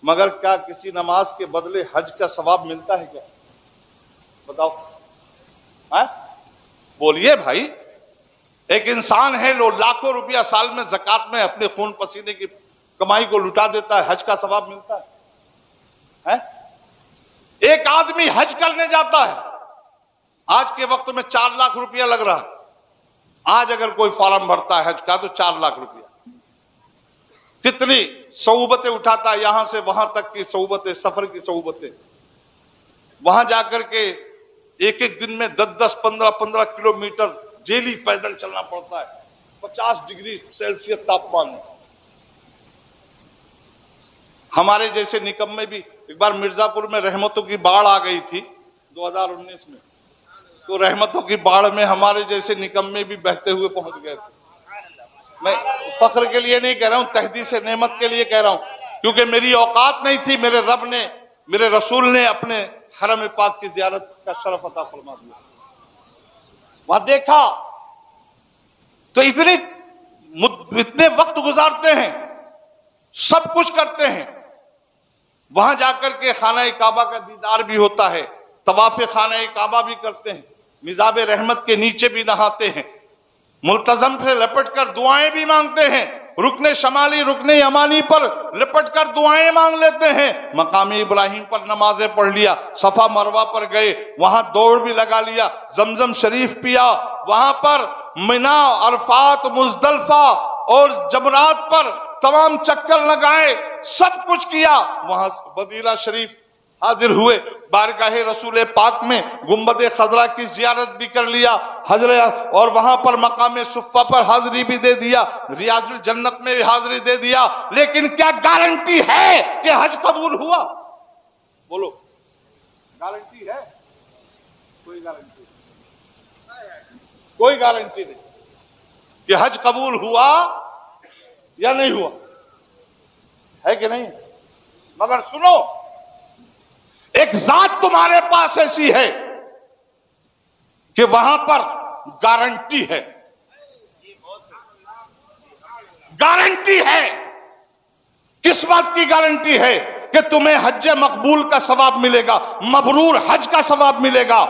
مگر کیا کسی نماز کے بدلے حج کا ثواب ملتا ہے کیا؟ بتاؤ. بولیے بھائی. ایک انسان ہے لو لاکھوں روپیہ سال میں زکات میں اپنے خون پسینے کی کمائی کو لٹا دیتا ہے, حج کا ثواب ملتا ہے؟ ایک آدمی حج کرنے جاتا ہے, آج کے وقت میں 4 لاکھ روپیہ لگ رہا ہے. آج اگر کوئی فارم بھرتا ہے حج کا تو 4 لاکھ روپیہ. کتنی صعوبتیں اٹھاتا ہے, یہاں سے وہاں تک کی صعوبتیں, سفر کی صعوبتیں. وہاں جا کر کے ایک دن میں 10 15 کلومیٹر ڈیلی پیدل چلنا پڑتا ہے, 50 ڈگری سیلسیس تاپمان میں. ہمارے جیسے نکمے بھی, ایک بار مرزا پور میں رحمتوں کی باڑھ آ گئی تھی 2019 میں, تو رحمتوں کی باڑھ میں ہمارے جیسے نکمے بھی بہتے ہوئے پہنچ گئے تھے. میں فخر کے لیے نہیں کہہ رہا ہوں, تحدیث نعمت کے لیے کہہ رہا ہوں, کیونکہ میری اوقات نہیں تھی. میرے رب نے, میرے رسول نے اپنے حرم پاک کی زیارت کا شرف عطا فرما دیا. وہاں دیکھا تو اتنے وقت گزارتے ہیں, سب کچھ کرتے ہیں. وہاں جا کر کے خانہ کعبہ کا دیدار بھی ہوتا ہے, طواف خانہ کعبہ بھی کرتے ہیں, مزاب رحمت کے نیچے بھی نہاتے ہیں, ملتزم سے لپٹ کر دعائیں بھی مانگتے ہیں, رکن شمالی رکن یمانی پر لپٹ کر دعائیں مانگ لیتے ہیں, مقام ابراہیم پر نمازیں پڑھ لیا, صفا مروہ پر گئے, وہاں دوڑ بھی لگا لیا, زمزم شریف پیا, وہاں پر منا, عرفات, مزدلفہ اور جمرات پر تمام چکر لگائے, سب کچھ کیا. وہاں مدینہ شریف حاضر ہوئے, بارگاہ رسول پاک میں گنبد خضرا کی زیارت بھی کر لیا, اور وہاں پر مقام صفہ پر حاضری بھی دے دیا, ریاض الجنت میں بھی حاضری دے دیا. لیکن کیا گارنٹی ہے کہ حج قبول ہوا؟ بولو, گارنٹی ہے؟ کوئی گارنٹی نہیں, کوئی گارنٹی نہیں کہ حج قبول ہوا یا نہیں ہوا, ہے کہ نہیں؟ مگر سنو, ایک ذات تمہارے پاس ایسی ہے کہ وہاں پر گارنٹی ہے, گارنٹی ہے. کس بات کی گارنٹی ہے؟ کہ تمہیں حج مقبول کا ثواب ملے گا, مبرور حج کا ثواب ملے گا.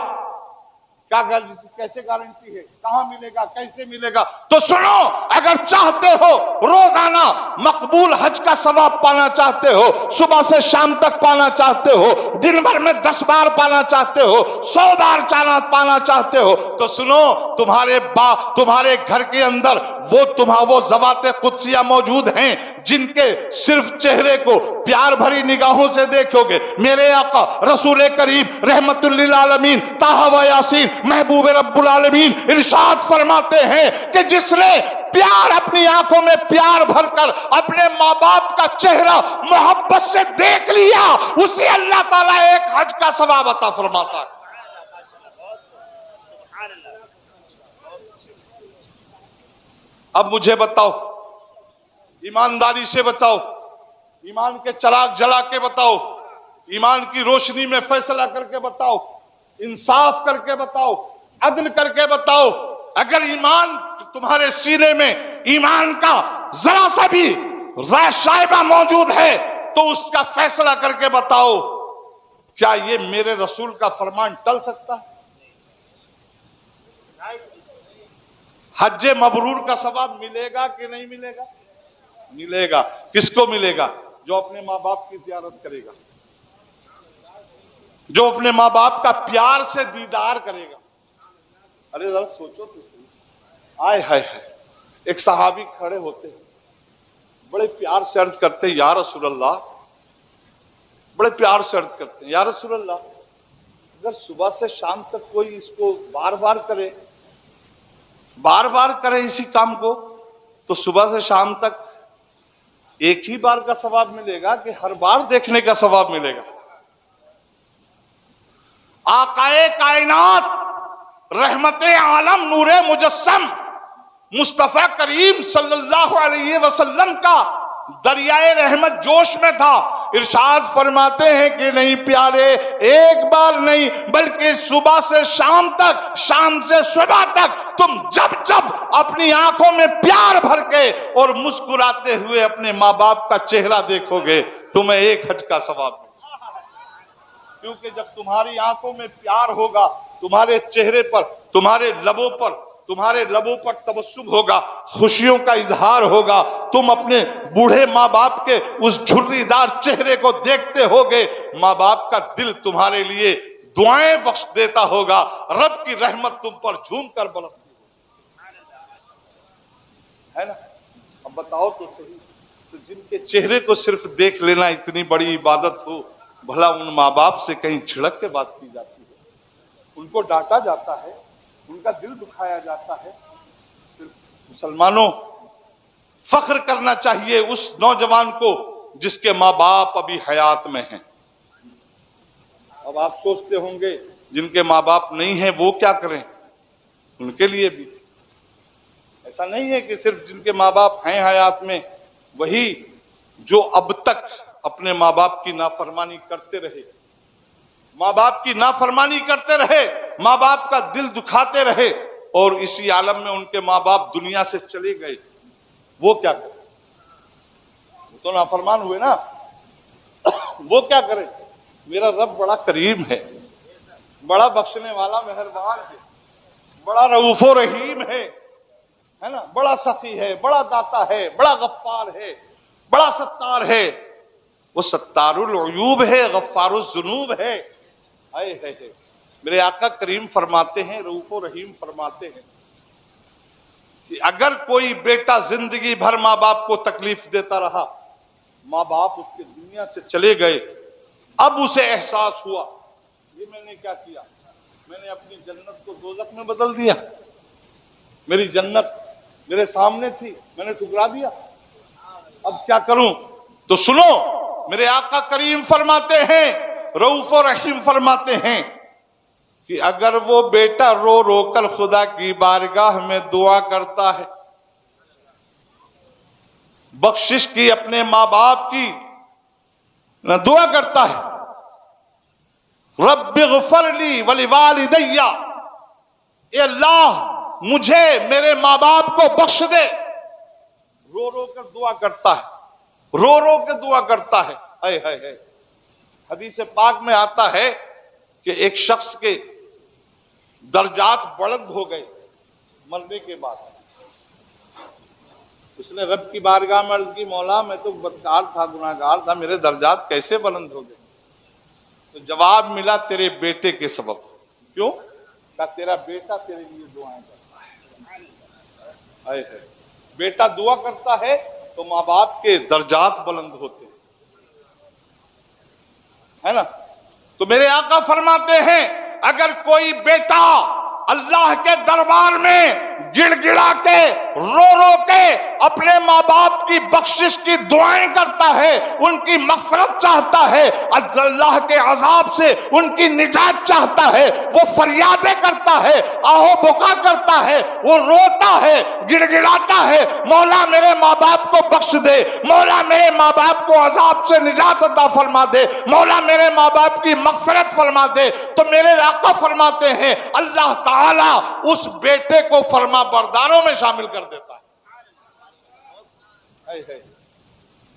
کیا گارنٹی, کیسے گارنٹی ہے, کہاں ملے گا, کیسے ملے گا؟ تو سنو, اگر چاہتے ہو روزانہ مقبول حج کا ثواب پانا چاہتے ہو, صبح سے شام تک پانا چاہتے ہو, دن بھر میں 10 بار پانا چاہتے ہو, 100 بار پانا چاہتے ہو, تو سنو, تمہارے گھر کے اندر وہ ذوات قدسیہ موجود ہیں جن کے صرف چہرے کو پیار بھری نگاہوں سے دیکھو گے. میرے آقا رسول کریم رحمت للعالمین طٰہٰ و یاسین محبوب رب العالمین ارشاد فرماتے ہیں کہ جس نے پیار اپنی آنکھوں میں پیار بھر کر اپنے ماں باپ کا چہرہ محبت سے دیکھ لیا, اسے اللہ تعالیٰ ایک حج کا ثواب عطا فرماتا ہے. اب مجھے بتاؤ, ایمانداری سے بتاؤ, ایمان کے چراغ جلا کے بتاؤ, ایمان کی روشنی میں فیصلہ کر کے بتاؤ, انصاف کر کے بتاؤ, عدل کر کے بتاؤ. اگر ایمان تمہارے سینے میں ایمان کا ذرا سا بھی رائے شائبہ موجود ہے تو اس کا فیصلہ کر کے بتاؤ, کیا یہ میرے رسول کا فرمان ٹل سکتا ہے؟ حج مبرور کا ثواب ملے گا کہ نہیں ملے گا؟ ملے گا. کس کو ملے گا؟ جو اپنے ماں باپ کی زیارت کرے گا, جو اپنے ماں باپ کا پیار سے دیدار کرے گا. ارے ذرا سوچو تو صحیح. آئے ہائے ہائے, ایک صحابی کھڑے ہوتے ہیں, بڑے پیار سے عرض کرتے ہیں یا رسول اللہ, بڑے پیار سے عرض کرتے ہیں یا رسول اللہ, اگر صبح سے شام تک کوئی اس کو بار بار کرے, بار بار کرے اسی کام کو, تو صبح سے شام تک ایک ہی بار کا ثواب ملے گا کہ ہر بار دیکھنے کا ثواب ملے گا؟ آقائے کائنات رحمت عالم نور مجسم مصطفیٰ کریم صلی اللہ علیہ وسلم کا دریائے رحمت جوش میں تھا. ارشاد فرماتے ہیں کہ نہیں پیارے, ایک بار نہیں بلکہ صبح سے شام تک, شام سے صبح تک تم جب جب اپنی آنکھوں میں پیار بھر کے اور مسکراتے ہوئے اپنے ماں باپ کا چہرہ دیکھو گے, تمہیں ایک حج کا ثواب ملے گا. کیونکہ جب تمہاری آنکھوں میں پیار ہوگا, تمہارے چہرے پر, تمہارے لبوں پر تبسم ہوگا, خوشیوں کا اظہار ہوگا, تم اپنے بوڑھے ماں باپ کے اس جھرری دار چہرے کو دیکھتے ہوگے, ماں باپ کا دل تمہارے لیے دعائیں بخش دیتا ہوگا, رب کی رحمت تم پر جھوم کر برستی ہے نا. اب بتاؤ تو صحیح, تو جن کے چہرے کو صرف دیکھ لینا اتنی بڑی عبادت ہو, بھلا ان ماں باپ سے کہیں جھڑک کے بات کی جاتی ہے, ان کو ڈانٹا جاتا ہے, ان کا دل دکھایا جاتا ہے. مسلمانوں, فخر کرنا چاہیے اس نوجوان کو جس کے ماں باپ ابھی حیات میں ہیں. اب آپ سوچتے ہوں گے جن کے ماں باپ نہیں ہیں وہ کیا کریں؟ ان کے لیے بھی ایسا نہیں ہے کہ صرف جن کے ماں باپ ہیں حیات میں وہی جو اب تک اپنے ماں باپ کی نافرمانی کرتے رہے, ماں باپ کی نافرمانی کرتے رہے, ماں باپ کا دل دکھاتے رہے, اور اسی عالم میں ان کے ماں باپ دنیا سے چلے گئے, وہ کیا کرے؟ وہ تو نافرمان ہوئے نا. وہ کیا کرے؟ میرا رب بڑا کریم ہے, بڑا بخشنے والا مہربان ہے, بڑا رؤوف و رحیم ہے نا, بڑا سخی ہے, بڑا داتا ہے, بڑا غفار ہے, بڑا ستار ہے. وہ ستار العیوب ہے, غفار الذنوب ہے. میرے آقا کریم فرماتے ہیں, رؤوف و رحیم فرماتے ہیں کہ اگر کوئی بیٹا زندگی بھر ماں باپ کو تکلیف دیتا رہا, ماں باپ اس کے دنیا سے چلے گئے, اب اسے احساس ہوا یہ میں نے کیا کیا, میں نے اپنی جنت کو دوزخ میں بدل دیا, میری جنت میرے سامنے تھی, میں نے ٹھکرا دیا, اب کیا کروں؟ تو سنو, میرے آقا کریم فرماتے ہیں, رؤوف و رحیم فرماتے ہیں کہ اگر وہ بیٹا رو رو کر خدا کی بارگاہ میں دعا کرتا ہے, بخشش کی اپنے ماں باپ کی دعا کرتا ہے, رب اغفر لی ولوالدی, اے اللہ مجھے میرے ماں باپ کو بخش دے, رو رو کر دعا کرتا ہے, رو رو کے دعا کرتا ہے. حدیث پاک میں آتا ہے کہ ایک شخص کے درجات بلند ہو گئے مرنے کے بعد. اس نے رب کی بارگاہ میں عرض کی, مولا میں تو بدکار تھا, گناہگار تھا, میرے درجات کیسے بلند ہو گئے؟ تو جواب ملا, تیرے بیٹے کے سبب. کیوں؟ کہ تیرا بیٹا تیرے لیے دعائیں کرتا ہے. بیٹا دعا کرتا ہے تو ماں باپ کے درجات بلند ہوتے ہیں, ہے نا. تو میرے آقا فرماتے ہیں اگر کوئی بیٹا اللہ کے دربار میں گڑ گڑا کے رو رو کے اپنے ماں باپ کی بخشش کی دعائیں کرتا ہے, ان کی مغفرت چاہتا ہے, اللہ کے عذاب سے ان کی نجات چاہتا ہے, وہ فریادیں کرتا ہے, آہو بکا کرتا ہے, وہ روتا ہے, گڑ گڑاتا ہے, مولا میرے ماں باپ کو بخش دے, مولا میرے ماں باپ کو عذاب سے نجات عطا فرما دے, مولا میرے ماں باپ کی مغفرت فرما دے, تو میرے آقا فرماتے ہیں اللہ تعالیٰ اس بیٹے کو فرما برداروں میں شامل کر دیتا ہے.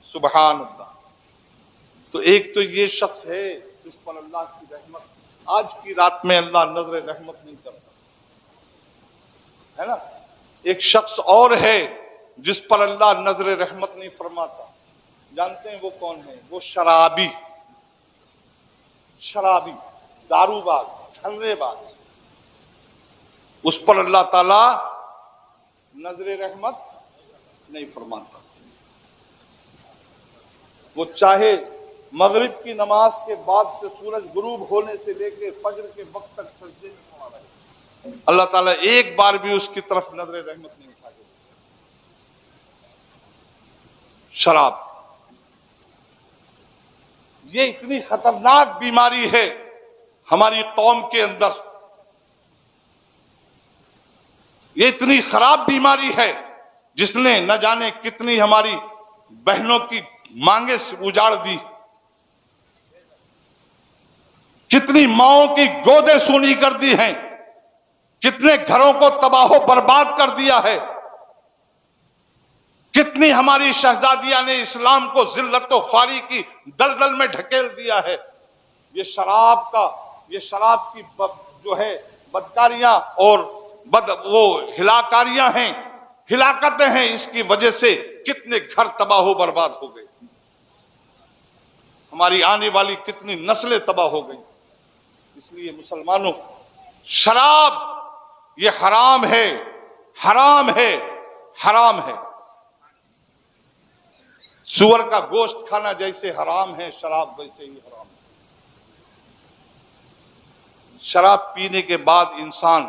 سبحان اللہ. تو ایک تو یہ شخص ہے جس پر اللہ کی رحمت آج کی رات میں اللہ نظر رحمت نہیں کرتا, ہے نا. ایک شخص اور ہے جس پر اللہ نظر رحمت نہیں فرماتا، جانتے ہیں وہ کون ہے؟ وہ شرابی، شرابی، دارو باز، چھلے باز، اس پر اللہ تعالی نظر رحمت نہیں فرماتا۔ وہ چاہے مغرب کی نماز کے بعد سے سورج غروب ہونے سے لے کے فجر کے وقت تک سجدے میں پڑا رہے، اللہ تعالیٰ ایک بار بھی اس کی طرف نظر رحمت نہیں اٹھا کے۔ شراب یہ اتنی خطرناک بیماری ہے ہماری قوم کے اندر، یہ اتنی خراب بیماری ہے جس نے نہ جانے کتنی ہماری بہنوں کی مانگیں اجاڑ دی، کتنی ماؤں کی گودیں سونی کر دی ہیں، کتنے گھروں کو تباہ و برباد کر دیا ہے، کتنی ہماری شہزادیاں نے اسلام کو ذلت و خواری کی دلدل میں ڈھکیل دیا ہے۔ یہ شراب کی جو ہے بدکاریاں اور وہ ہلاکاریاں ہیں، ہلاکتیں ہیں، اس کی وجہ سے کتنے گھر تباہ و برباد ہو گئے، ہماری آنے والی کتنی نسلیں تباہ ہو گئی۔ اس لیے مسلمانوں، شراب یہ حرام ہے، حرام ہے، حرام ہے۔ سور کا گوشت کھانا جیسے حرام ہے، شراب ویسے ہی حرام ہے۔ شراب پینے کے بعد انسان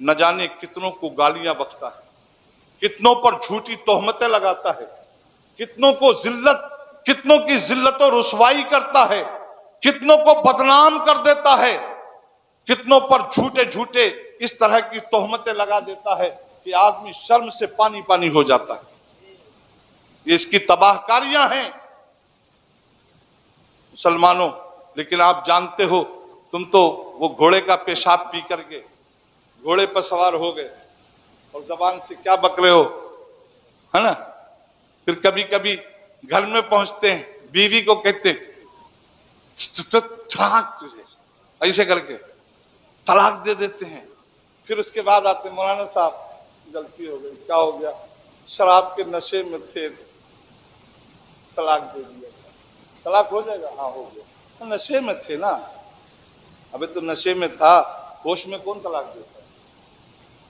نہ جانے کتنوں کو گالیاں بکتا ہے، کتنوں پر جھوٹی تہمتیں لگاتا ہے، کتنوں کی ذلت و رسوائی کرتا ہے، کتنوں کو بدنام کر دیتا ہے، کتنوں پر جھوٹے اس طرح کی تہمتیں لگا دیتا ہے کہ آدمی شرم سے پانی پانی ہو جاتا ہے۔ یہ اس کی تباہ کاریاں ہیں مسلمانوں۔ لیکن آپ جانتے ہو، تم تو وہ گھوڑے کا پیشاب پی کر کے گھوڑے پر سوار ہو گئے اور زبان سے کیا بک رہے ہو، ہے نا؟ پھر کبھی کبھی گھر میں پہنچتے ہیں، بیوی کو کہتے ہیں چھانک تجھے، ایسے کر کے طلاق دے دیتے ہیں۔ پھر اس کے بعد آتے ہیں، مولانا صاحب غلطی ہو گئی، کیا ہو گیا؟ شراب کے نشے میں تھے، طلاق دے دیا۔ طلاق ہو جائے گا؟ ہاں ہو گیا، نشے میں تھے نا۔ ابھی تو نشے میں تھا، ہوش میں کون طلاق دیتا ہے؟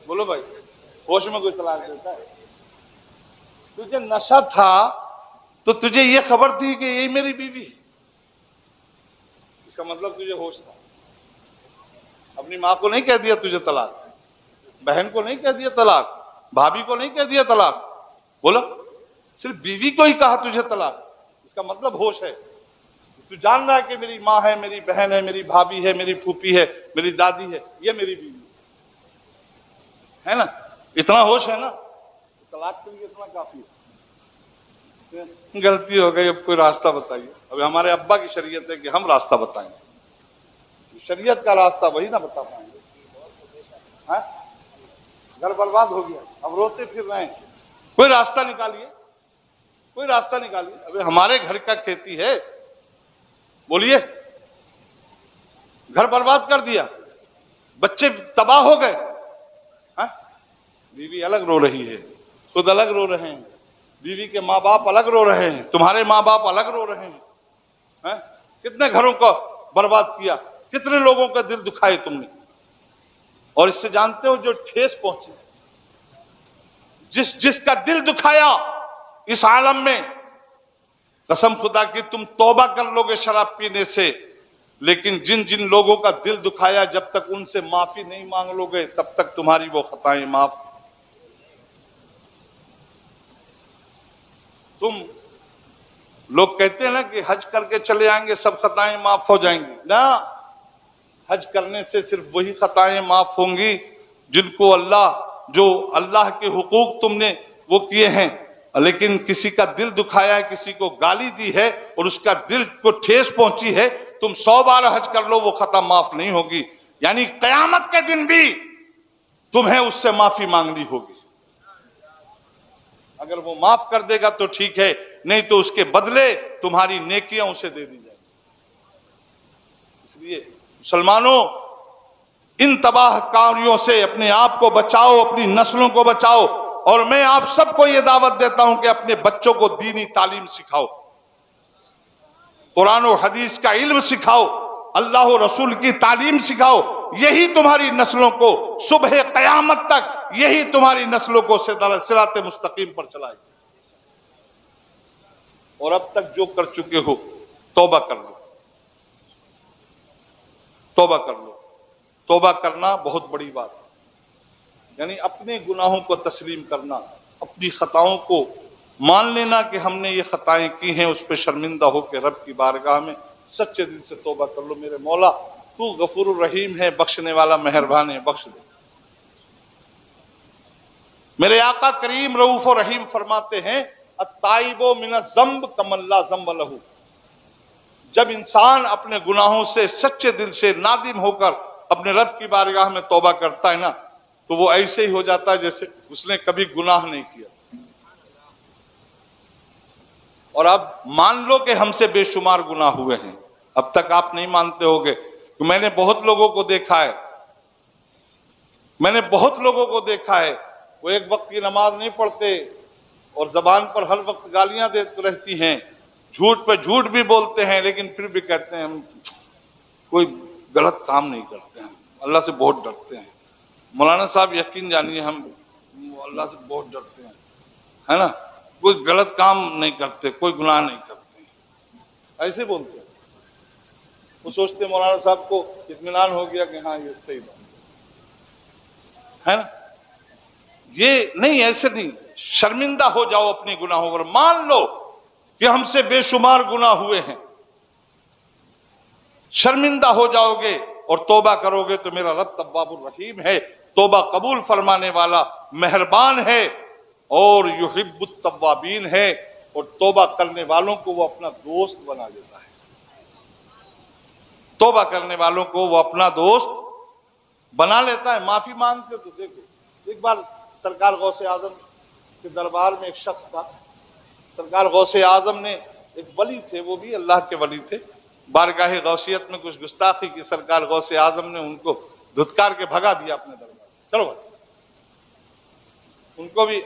بولو بھائی، ہوش میں کوئی طلاق دیتا ہے؟ تجھے نشہ تھا تو تجھے یہ خبر تھی کہ یہی میری بیوی، اس کا مطلب تجھے ہوش تھا۔ اپنی ماں کو نہیں کہہ دیا تجھے طلاق، بہن کو نہیں کہہ دیا طلاق، بھابھی کو نہیں کہہ دیا طلاق، بولو صرف بیوی کو ہی کہا تجھے طلاق، اس کا مطلب ہوش ہے۔ تو جان رہا ہے کہ میری ماں ہے، میری بہن ہے، میری بھابھی ہے، میری پھوپھی ہے، میری دادی ہے، یہ میری بیوی ہے نا؟ اتنا ہوش ہے نا، طلاق کے لیے اتنا کافی ہے۔ غلطی ہو گئی، اب کوئی راستہ بتائیے۔ اب ہمارے ابا کی شریعت ہے کہ ہم راستہ بتائیں گے، شریعت کا راستہ وہی نہ بتا پائیں گے۔ گھر برباد ہو گیا، اب روتے پھر رہے ہیں، کوئی راستہ نکالیے، کوئی راستہ نکالیے۔ ابھی ہمارے گھر کا کھیتی ہے، بولیے، گھر برباد کر دیا، بچے تباہ ہو گئے، بیوی الگ رو رہی ہے، خود الگ رو رہے ہیں، بیوی کے ماں باپ الگ رو رہے ہیں، تمہارے ماں باپ الگ رو رہے ہیں۔ کتنے گھروں کو برباد کیا، کتنے لوگوں کا دل دکھائے تم نے، اور اس سے جانتے ہو جو ٹھیس پہنچی، جس کا دل دکھایا اس عالم میں، قسم خدا کی تم توبہ کر لو گے شراب پینے سے، لیکن جن لوگوں کا دل دکھایا جب تک ان سے معافی نہیں مانگ لو گے تب تک تمہاری وہ خطائیں معاف۔ تم لوگ کہتے ہیں نا کہ حج کر کے چلے آئیں گے سب خطائیں معاف ہو جائیں گی، نہ، حج کرنے سے صرف وہی خطائیں معاف ہوں گی جن کو جو اللہ کے حقوق تم نے وہ کیے ہیں، لیکن کسی کا دل دکھایا ہے، کسی کو گالی دی ہے اور اس کا دل کو ٹھیس پہنچی ہے، تم 100 بار حج کر لو وہ خطا معاف نہیں ہوگی، یعنی قیامت کے دن بھی تمہیں اس سے معافی مانگنی ہوگی۔ اگر وہ معاف کر دے گا تو ٹھیک ہے، نہیں تو اس کے بدلے تمہاری نیکیاں اسے دے دی جائیں۔ اس لیے مسلمانوں، ان تباہ کاریوں سے اپنے آپ کو بچاؤ، اپنی نسلوں کو بچاؤ، اور میں آپ سب کو یہ دعوت دیتا ہوں کہ اپنے بچوں کو دینی تعلیم سکھاؤ، قرآن و حدیث کا علم سکھاؤ، اللہ و رسول کی تعلیم سکھاؤ. یہی تمہاری نسلوں کو صبح قیامت تک، یہی تمہاری نسلوں کو صراط مستقیم پر چلائے گی. اور اب تک جو کر چکے ہو توبہ کر لو، توبہ کر لو. توبہ کرنا بہت بڑی بات ہے، یعنی اپنے گناہوں کو تسلیم کرنا، اپنی خطاؤں کو مان لینا کہ ہم نے یہ خطائیں کی ہیں، اس پہ شرمندہ ہو کے رب کی بارگاہ میں سچے دل سے توبہ کر لو. میرے مولا تو غفور الرحیم ہے، بخشنے والا مہربان ہے، بخش دے. میرے آقا کریم رؤوف و رحیم فرماتے ہیں التائب من الذنب کمن لا ذنب لہ. جب انسان اپنے گناہوں سے سچے دل سے نادم ہو کر اپنے رب کی بارگاہ میں توبہ کرتا ہے نا، تو وہ ایسے ہی ہو جاتا ہے جیسے اس نے کبھی گناہ نہیں کیا. اور اب مان لو کہ ہم سے بے شمار گناہ ہوئے ہیں. اب تک آپ نہیں مانتے ہوگے کہ میں نے بہت لوگوں کو دیکھا ہے، میں نے بہت لوگوں کو دیکھا ہے، وہ ایک وقت کی نماز نہیں پڑھتے اور زبان پر ہر وقت گالیاں دیتی رہتی ہیں، جھوٹ پہ جھوٹ بھی بولتے ہیں، لیکن پھر بھی کہتے ہیں ہم کوئی غلط کام نہیں کرتے ہیں، اللہ سے بہت ڈرتے ہیں. مولانا صاحب یقین جانیے ہم اللہ سے بہت ڈرتے ہیں، ہے نا، کوئی غلط کام نہیں کرتے، کوئی گناہ نہیں کرتے، ایسے بولتے ہیں. وہ سوچتے مولانا صاحب کو اطمینان ہو گیا کہ ہاں یہ صحیح بات ہے نا. یہ نہیں، ایسے نہیں. شرمندہ ہو جاؤ اپنی گناہوں پر، مان لو کہ ہم سے بے شمار گناہ ہوئے ہیں. شرمندہ ہو جاؤ گے اور توبہ کرو گے تو میرا رب تواب الرحیم ہے، توبہ قبول فرمانے والا مہربان ہے، اور یحب التوابین ہے، اور توبہ کرنے والوں کو وہ اپنا دوست بنا لیتا ہے. توبہ کرنے والوں کو وہ اپنا دوست بنا لیتا ہے. معافی مانگتے تو دیکھو، ایک بار سرکار غوث اعظم کے دربار میں ایک شخص تھا. سرکار غوث اعظم نے، ایک ولی تھے، وہ بھی اللہ کے ولی تھے، بارگاہ غوثیت میں کچھ گستاخی کی. سرکار غوث اعظم نے ان کو دھتکار کے بھگا دیا اپنے دربار. چلو بھائی، ان کو بھی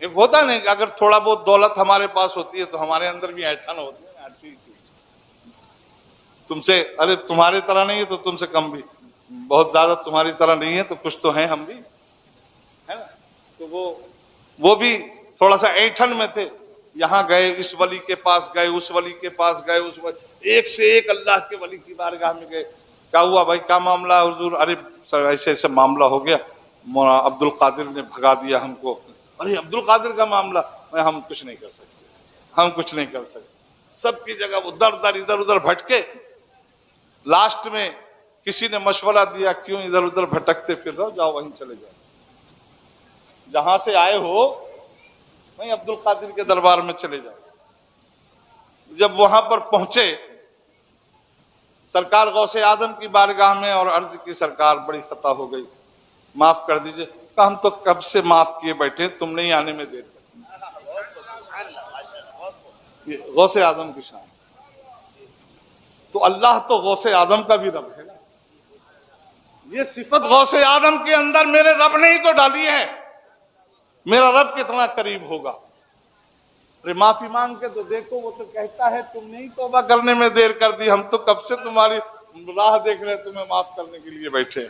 ایک ہوتا نہیں کہ اگر تھوڑا بہت دولت ہمارے پاس ہوتی ہے تو ہمارے اندر بھی ایسا نہ ہوتی ہے، تم سے، ارے تمہارے طرح نہیں ہے تو تم سے کم بھی، بہت زیادہ تمہاری طرح نہیں ہے تو کچھ تو ہیں ہم بھی، ہے نا. تو وہ بھی تھوڑا سا ایٹھن میں تھے. یہاں گئے، اس ولی کے پاس گئے، اس ولی کے پاس گئے، اس ولی، ایک سے ایک اللہ کے ولی کی بارگاہ میں گئے. کیا ہوا بھائی، کیا معاملہ ہے حضور؟ ارے سر ایسے ایسے معاملہ ہو گیا، مولانا عبد القادر نے بھگا دیا ہم کو. ارے عبد القادر کا معاملہ، ہم کچھ نہیں کر سکتے، ہم کچھ نہیں کر سکتے. سب کی جگہ وہ در در ادھر ادھر بھٹکے. لاسٹ میں کسی نے مشورہ دیا، کیوں ادھر ادھر بھٹکتے پھر رہو، جاؤ وہیں چلے جاؤ، جہاں سے آئے ہو وہیں عبد القادر کے دربار میں چلے جاؤ. جب وہاں پر پہنچے سرکار غوث اعظم کی بارگاہ میں اور عرض کی سرکار بڑی خطا ہو گئی، معاف کر دیجئے. کہا ہم تو کب سے معاف کیے بیٹھے، تم نہیں آنے میں دیر کر. غوث اعظم کی شان. تو اللہ تو غوث اعظم کا بھی رب ہے نا. یہ صفت غوث اعظم کے اندر میرے رب نے ہی تو ڈالی ہے. میرا رب کتنا قریب ہوگا. معافی مانگ کے تو دیکھو، وہ تو کہتا ہے تم نہیں توبہ کرنے میں دیر کر دی، ہم تو کب سے تمہاری راہ دیکھ رہے، تمہیں معاف کرنے کے لیے بیٹھے.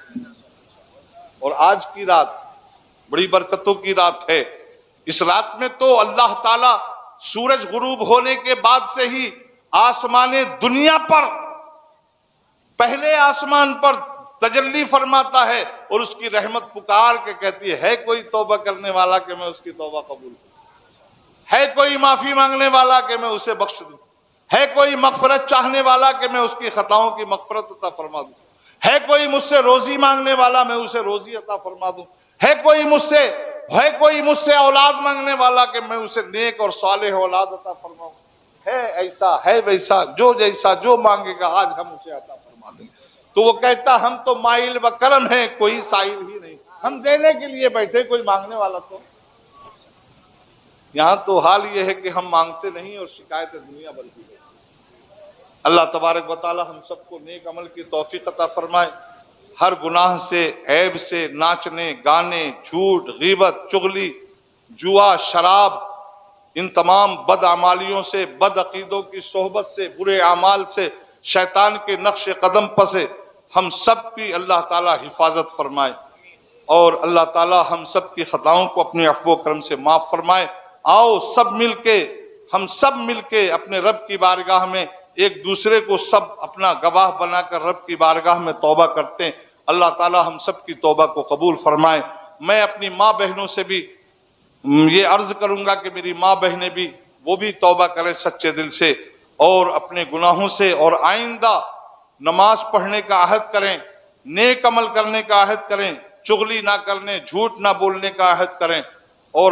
اور آج کی رات بڑی برکتوں کی رات ہے. اس رات میں تو اللہ تعالی سورج غروب ہونے کے بعد سے ہی آسمان دنیا پر، پہلے آسمان پر تجلی فرماتا ہے، اور اس کی رحمت پکار کے کہتی ہے کوئی توبہ کرنے والا کہ میں اس کی توبہ قبول کروں، ہے کوئی معافی مانگنے والا کہ میں اسے بخش دوں، ہے کوئی مغفرت چاہنے والا کہ میں اس کی خطاؤں کی مغفرت عطا فرما دوں، ہے کوئی مجھ سے روزی مانگنے والا میں اسے روزی عطا فرما دوں، ہے کوئی مجھ سے اولاد مانگنے والا کہ میں اسے نیک اور صالح اولاد عطا فرماؤں. ہے ایسا، ہے ویسا، جو جیسا جو مانگے گا آج ہم اسے عطا فرما دیں. تو وہ کہتا ہم تو مائل و کرم ہے، کوئی سائل ہی نہیں، ہم دینے کے لیے بیٹھے، کوئی مانگنے والا تو. یہاں تو حال یہ ہے کہ ہم مانگتے نہیں اور شکایت دنیا بھر کی ہے. اللہ تبارک و تعالی ہم سب کو نیک عمل کی توفیق عطا فرمائے. ہر گناہ سے، عیب سے، ناچنے گانے، جھوٹ، غیبت، چغلی، جوا، شراب، ان تمام بد اعمالیوں سے، بد عقیدوں کی صحبت سے، برے اعمال سے، شیطان کے نقش قدم پر سے ہم سب کی اللہ تعالی حفاظت فرمائے، اور اللہ تعالی ہم سب کی خطاؤں کو اپنے عفو و کرم سے معاف فرمائے۔ آؤ ہم سب مل کے اپنے رب کی بارگاہ میں ایک دوسرے کو سب اپنا گواہ بنا کر رب کی بارگاہ میں توبہ کرتے ہیں۔ اللہ تعالی ہم سب کی توبہ کو قبول فرمائے۔ میں اپنی ماں بہنوں سے بھی یہ عرض کروں گا کہ میری ماں بہنیں بھی وہ بھی توبہ کریں سچے دل سے، اور اپنے گناہوں سے، اور آئندہ نماز پڑھنے کا عہد کریں، نیک عمل کرنے کا عہد کریں، چغلی نہ کرنے، جھوٹ نہ بولنے کا عہد کریں، اور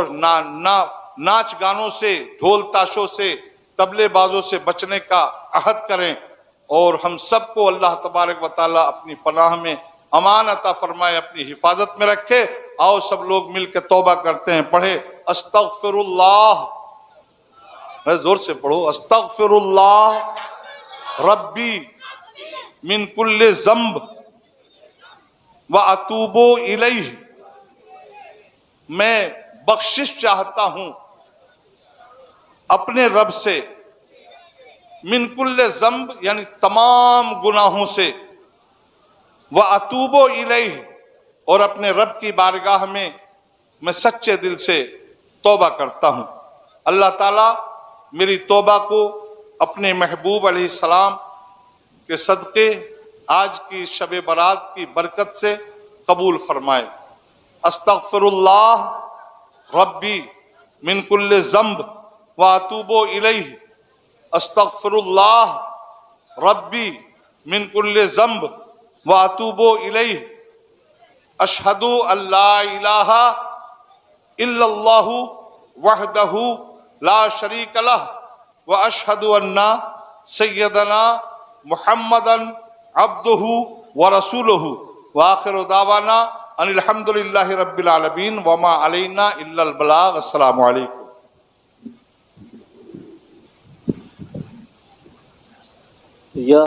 ناچ گانوں سے، ڈھول تاشوں سے، طبلے بازوں سے بچنے کا عہد کریں، اور ہم سب کو اللہ تبارک و تعالی اپنی پناہ میں امان عطا فرمائے، اپنی حفاظت میں رکھے۔ آؤ سب لوگ مل کے توبہ کرتے ہیں، پڑھے استغفر اللہ، زور سے پڑھو، استغفر اللہ ربی من کل ذنب واتوب الیہ، میں بخشش چاہتا ہوں اپنے رب سے، من کل ذنب یعنی تمام گناہوں سے، واتوب الیہ اور اپنے رب کی بارگاہ میں میں سچے دل سے توبہ کرتا ہوں۔ اللہ تعالیٰ میری توبہ کو اپنے محبوب علیہ السلام کے صدقے آج کی شب برات کی برکت سے قبول فرمائے۔ استغفر اللہ ربی من کل ذنب واتوب الیہ، استغفر اللہ ربی من کل ذنب واتوب الیہ، اشہد ان لا الہ الا اللہ وحدہ لا شریک لہ واشہد ان سیدنا محمدا عبدہ ورسولہ، وآخر دعوانا ان الحمد للہ رب العالمین وما علینا الا البلاغ۔ السلام علیکم۔ یا